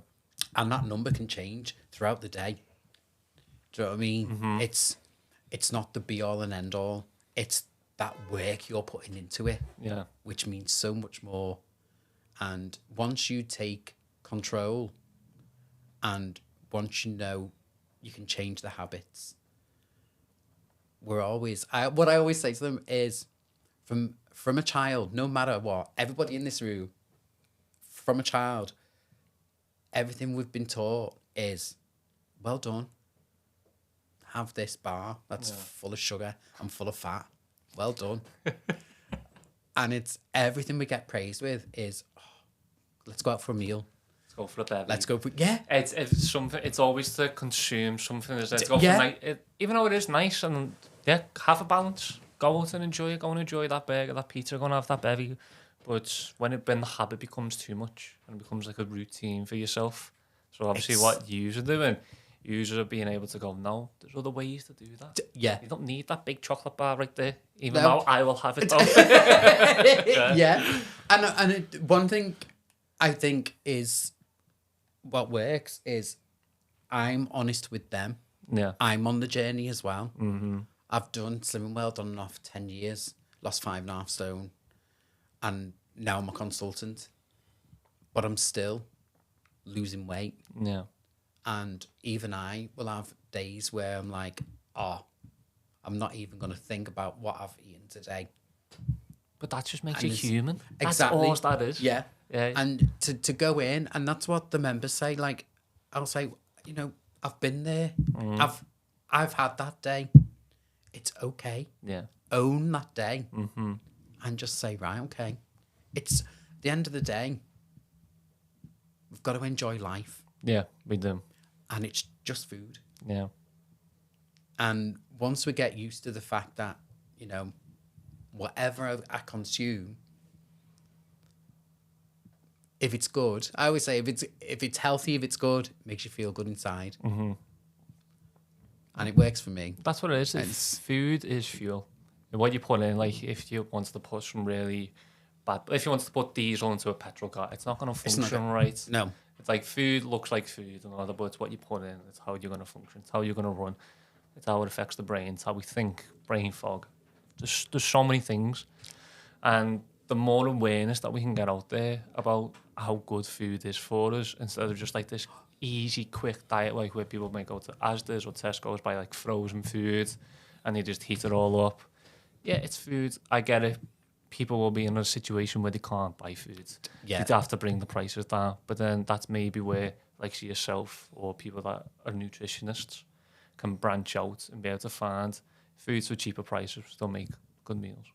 And that number can change throughout the day. Do you know what I mean? It's not the be all and end all. It's that work you're putting into it. Yeah. Which means so much more. And once you take control and once you know you can change the habits, what I always say to them is from a child, no matter what, everybody in this room, from a child, everything we've been taught is, well done. Have this bar that's full of sugar and full of fat. Well done. And it's everything we get praised with is, oh, let's go out for a meal. Let's go for a bevy. Let's go for, yeah. It's something. It's always to consume something. Let's go Yeah. for even though it is nice and yeah, have a balance. Go out and enjoy it. Go and enjoy that burger, that pizza. Go and have that bevy. But when the habit becomes too much and it becomes like a routine for yourself, so obviously what you are doing, you are being able to go, no, there's other ways to do that. Yeah. You don't need that big chocolate bar right there, even No. though I will have it. Yeah. And one thing I think is what works is I'm honest with them. Yeah. I'm on the journey as well. I've done Slimming World on and off 10 years, lost 5.5 stone, and now I'm a consultant. But I'm still losing weight. Yeah. And even I will have days where I'm like, oh, I'm not even going to think about what I've eaten today. But that just makes And you it's- human. Exactly. That's all that is. Yeah. Yeah. And to go in, and that's what the members say. Like, I'll say, you know, I've been there. I've had that day. It's okay. Yeah. own that day and just say, right, okay, it's the end of the day. We've got to enjoy life. Yeah, we do. And it's just food. Yeah. And once we get used to the fact that, you know, whatever I consume, if it's good, I always say if it's healthy, if it's good, it makes you feel good inside. And it works for me. That's what it is. Food is fuel. And what you put in, like if you want to put some really bad, if you want to put diesel into a petrol car, it's not going to function right. No. It's like food looks like food, in other words, what you put in, it's how you're going to function, it's how you're going to run, it's how it affects the brain, it's how we think, brain fog. There's so many things. And the more awareness that we can get out there about how good food is for us, instead of just like this easy, quick diet, like where people might go to Asda's or Tesco's, buy like frozen food and they just heat it all up. Yeah, it's food. I get it. People will be in a situation where they can't buy food. Yeah. They have to bring the prices down. But then that's maybe where, like yourself or people that are nutritionists can branch out and be able to find foods for cheaper prices, still make good meals.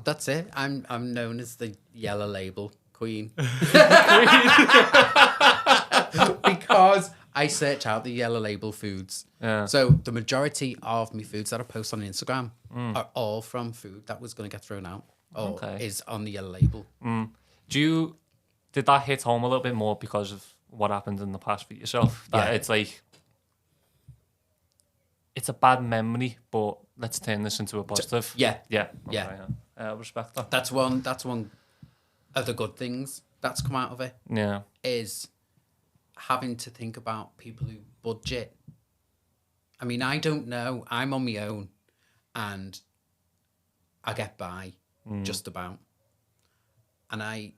That's it. I'm known as the yellow label queen. Because I search out the yellow label foods. Yeah. So the majority of my foods that I post on Instagram are all from food that was going to get thrown out or is on the yellow label. Did that hit home a little bit more because of what happened in the past for yourself? That it's like, it's a bad memory, but let's turn this into a positive. Yeah. Yeah. I respect that. That's one of the good things that's come out of it. Yeah. Is having to think about people who budget. I mean, I don't know. I'm on my own and I get by just about. And I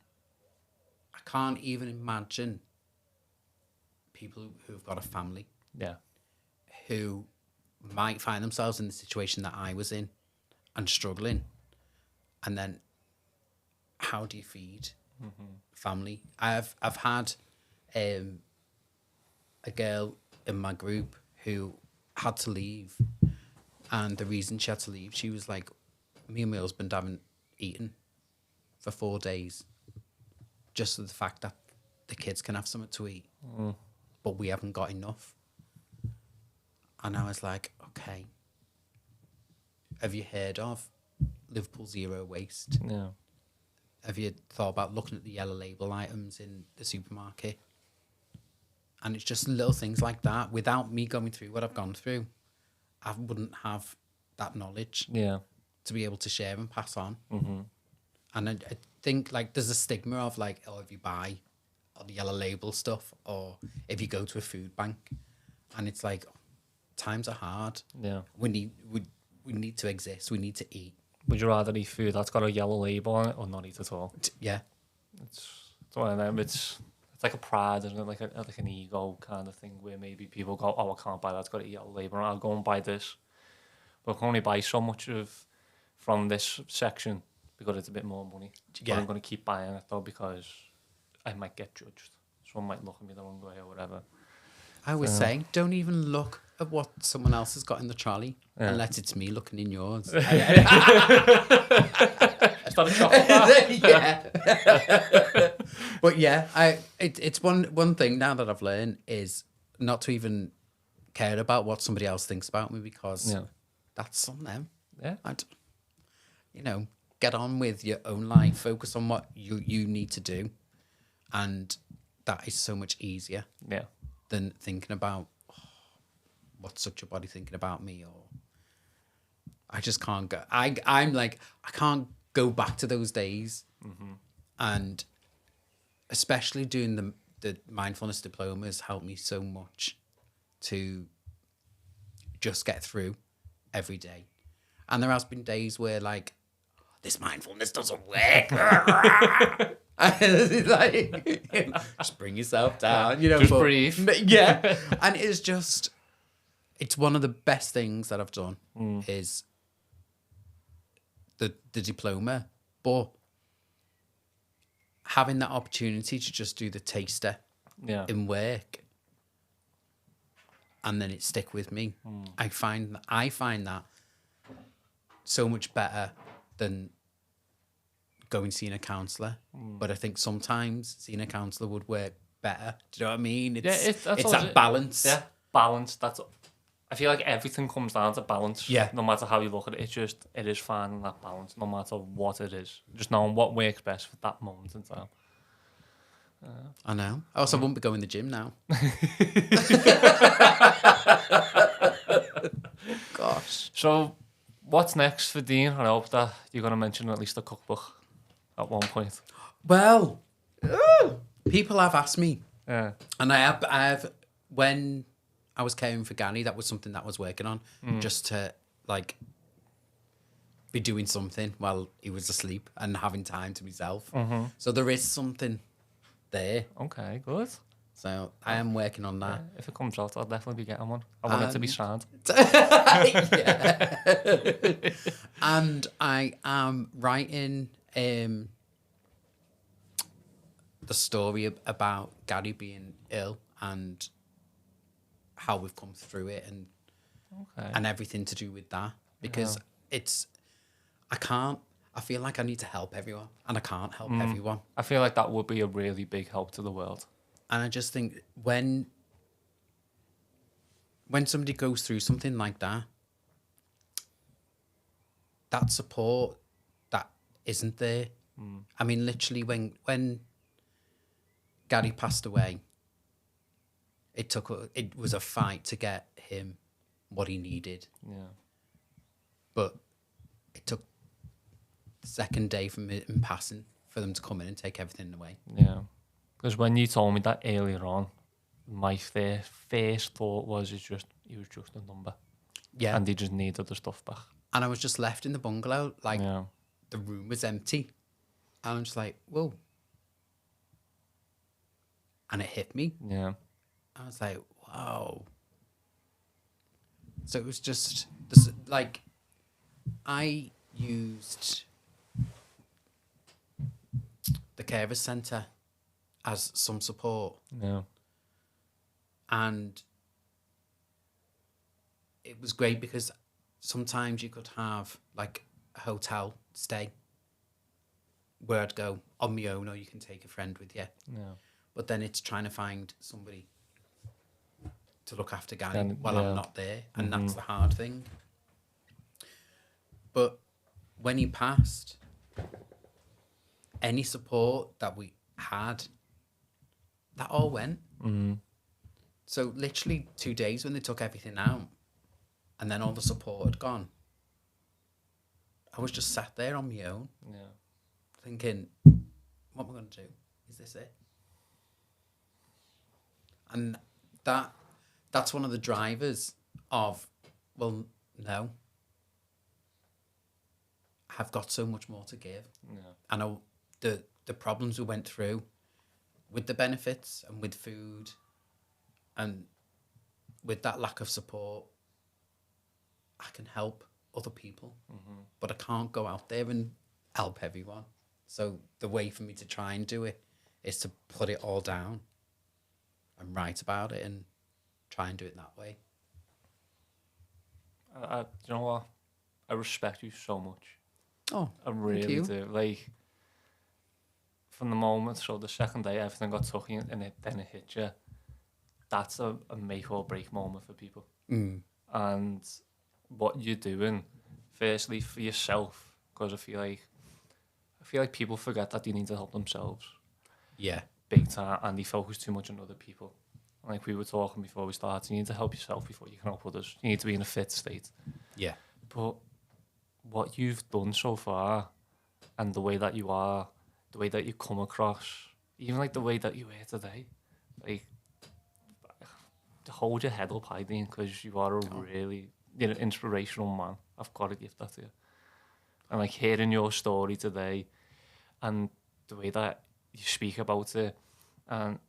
can't even imagine people who've got a family. Yeah. Who might find themselves in the situation that I was in and struggling. And then how do you feed family? I've had a girl in my group who had to leave, and the reason she had to leave, she was like, me and my husband haven't eaten for 4 days just for the fact that the kids can have something to eat, but we haven't got enough. And I was like, okay, have you heard of Liverpool Zero Waste? Yeah. Have you thought about looking at the yellow label items in the supermarket? And it's just little things like that. Without me going through what I've gone through, I wouldn't have that knowledge to be able to share and pass on. And I think like there's a stigma of like, oh, if you buy all the yellow label stuff or if you go to a food bank, and it's like, times are hard. Yeah. We need to exist. We need to eat. Would you rather eat food that's got a yellow label on it or not eat at all? Yeah. It's one of them. It's like a pride, isn't it? Like an ego kind of thing where maybe people go, oh, I can't buy that. It's got a yellow label. I'll go and buy this. But I can only buy so much from this section because it's a bit more money. Yeah. But I'm going to keep buying it though because I might get judged. Someone might look at me the wrong way or whatever. I was saying, don't even look at what someone else has got in the trolley unless it's me looking in yours. Is that a chocolate bar? Yeah. But yeah, it's one thing now that I've learned is not to even care about what somebody else thinks about me because that's on them. Yeah. Get on with your own life. Focus on what you need to do. And that is so much easier. Yeah. Than thinking about what's such a body thinking about me, or I just can't go. I'm like, I can't go back to those days, and especially doing the mindfulness diplomas helped me so much to just get through every day. And there has been days where like this mindfulness doesn't work. Like, just bring yourself down, just breathe. Yeah. And it's one of the best things that I've done is the diploma, but having that opportunity to just do the taster in work and then it stick with me. I find that so much better than going seeing a counsellor. But I think sometimes seeing a counsellor would work better. Do you know what I mean? It's that balance. Yeah, balance. I feel like everything comes down to balance. Yeah. No matter how you look at it, it is finding that balance, no matter what it is. Just knowing what works best for that moment in time. I know. I also won't be going to the gym now. Gosh. So, what's next for Dean? I hope that you're going to mention at least a cookbook at one point. Well, people have asked me. Yeah. And I have, when I was caring for Gary, that was something that I was working on, just to, like, be doing something while he was asleep and having time to myself. Mm-hmm. So there is something there. Okay, good. So I am working on that. Yeah, if it comes out, I'll definitely be getting one. I want it to be signed. And I am writing the story about Gary being ill and how we've come through it and everything to do with that. Because I feel like I need to help everyone and I can't help everyone. I feel like that would be a really big help to the world. And I just think when somebody goes through something like that, that support that isn't there. I mean, literally, when Gary passed away, it was a fight to get him what he needed. Yeah. But it took the second day from him passing for them to come in and take everything away. Yeah. Because when you told me that earlier on, my first thought was he was just a number. Yeah. And he just needed the stuff back. And I was just left in the bungalow, like the room was empty. And I'm just like, whoa. And it hit me. Yeah. I was like, wow. So it was just, this, like, I used the Carers Centre as some support. Yeah. And it was great because sometimes you could have like a hotel stay where I'd go on my own or you can take a friend with you. Yeah. But then it's trying to find somebody to look after Gary while I'm not there. And that's the hard thing. But when he passed, any support that we had, that all went. So literally 2 days when they took everything out and then all the support had gone, I was just sat there on my own. Yeah. Thinking, what am I going to do? Is this it? And that's one of the drivers of, well, no. I've got so much more to give. Yeah. And the problems we went through with the benefits and with food and with that lack of support, I can help other people, but I can't go out there and help everyone. So the way for me to try and do it is to put it all down and write about it and try and do it that way. You know what? I respect you so much. Oh, I really do. Like, from the moment, so the second day everything got took and then it hit you, that's a make or break moment for people. And what you're doing, firstly for yourself, because I feel like people forget that they need to help themselves. Yeah. Big time, and they focus too much on other people. Like we were talking before we started, you need to help yourself before you can help others. You need to be in a fit state. Yeah. But what you've done so far, and the way that you are, the way that you come across, even like the way that you are today, like, to hold your head up high, Dean, because you are a really inspirational man. I've got to give that to you. And like hearing your story today, and the way that you speak about it, and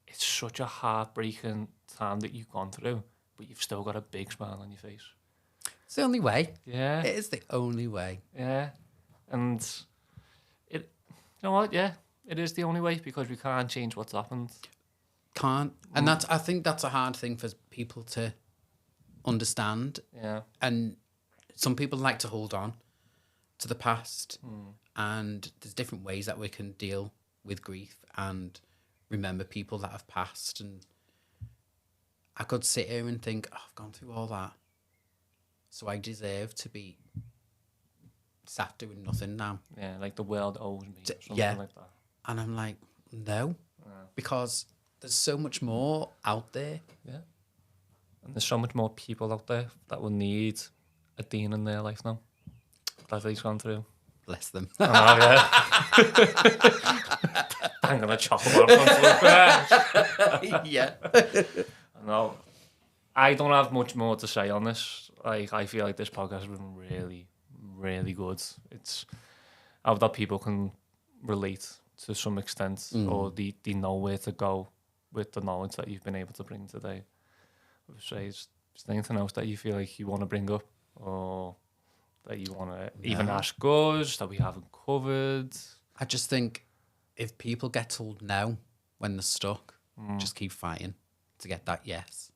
it's such a heartbreaking time that you've gone through, but you've still got a big smile on your face. It's the only way. Yeah. It is the only way. Yeah. And you know what? Yeah, it is the only way because we can't change what's happened. Can't. And I think that's a hard thing for people to understand. Yeah. And some people like to hold on to the past, and there's different ways that we can deal with grief and remember people that have passed. And I could sit here and think, oh, I've gone through all that, so I deserve to be sat doing nothing now. Yeah, like the world owes me. Or something Yeah. like that. And I'm like, no, because there's so much more out there. Yeah. And there's so much more people out there that will need a Dean in their life now. That he's gone through. Bless them. Oh, yeah. I'm going to chop him out. Yeah. No, I don't have much more to say on this. Like, I feel like this podcast has been really, really good. It's how that people can relate to some extent, or they know where to go with the knowledge that you've been able to bring today. I would say, is there anything else that you feel like you want to bring up, or that you want to even ask us that we haven't covered? I just think if people get told no when they're stuck, just keep fighting to get that yes.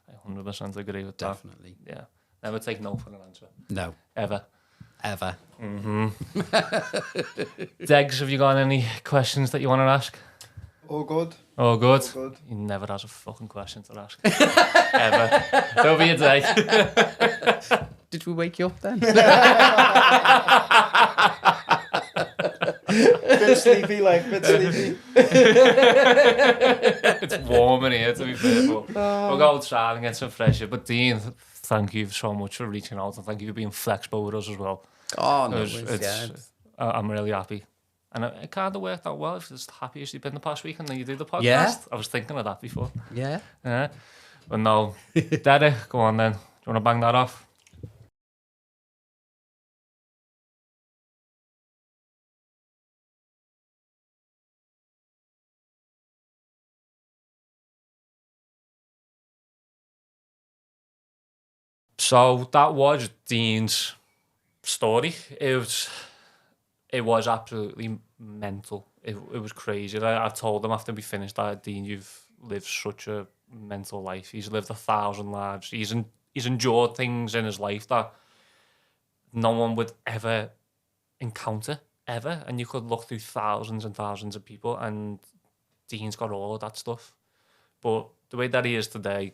I 100% agree with that. Definitely. Yeah. Never take no for an answer. No. Ever. Ever. Degs, have you got any questions that you want to ask? All good. Oh, good. All good. He never has a fucking question to ask. Ever. There'll be a day. Did we wake you up then? Bit sleepy, bit sleepy. It's warm in here, to be fair. But we'll go outside and get some fresh air. But Dean, thank you so much for reaching out, and thank you for being flexible with us as well. Oh, no. I'm really happy. And it kind of worked out well. If it's the happiest you've been the past week and then you do the podcast. Yeah. I was thinking of that before. Yeah. Yeah. But no, Daddy, go on then. Do you want to bang that off? So that was Dean's story. It was absolutely mental. It was crazy. I told him after we finished that, Dean, you've lived such a mental life. He's lived 1,000 lives. He's endured things in his life that no one would ever encounter, ever. And you could look through thousands and thousands of people, and Dean's got all of that stuff. But the way that he is today,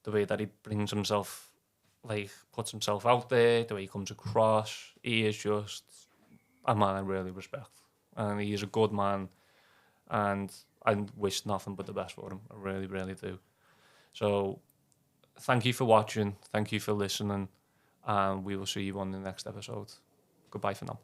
the way that he brings himself, puts himself out there, the way he comes across, he is just a man I really respect. And he is a good man, and I wish nothing but the best for him. I really, really do. So thank you for watching. Thank you for listening. And we will see you on the next episode. Goodbye for now.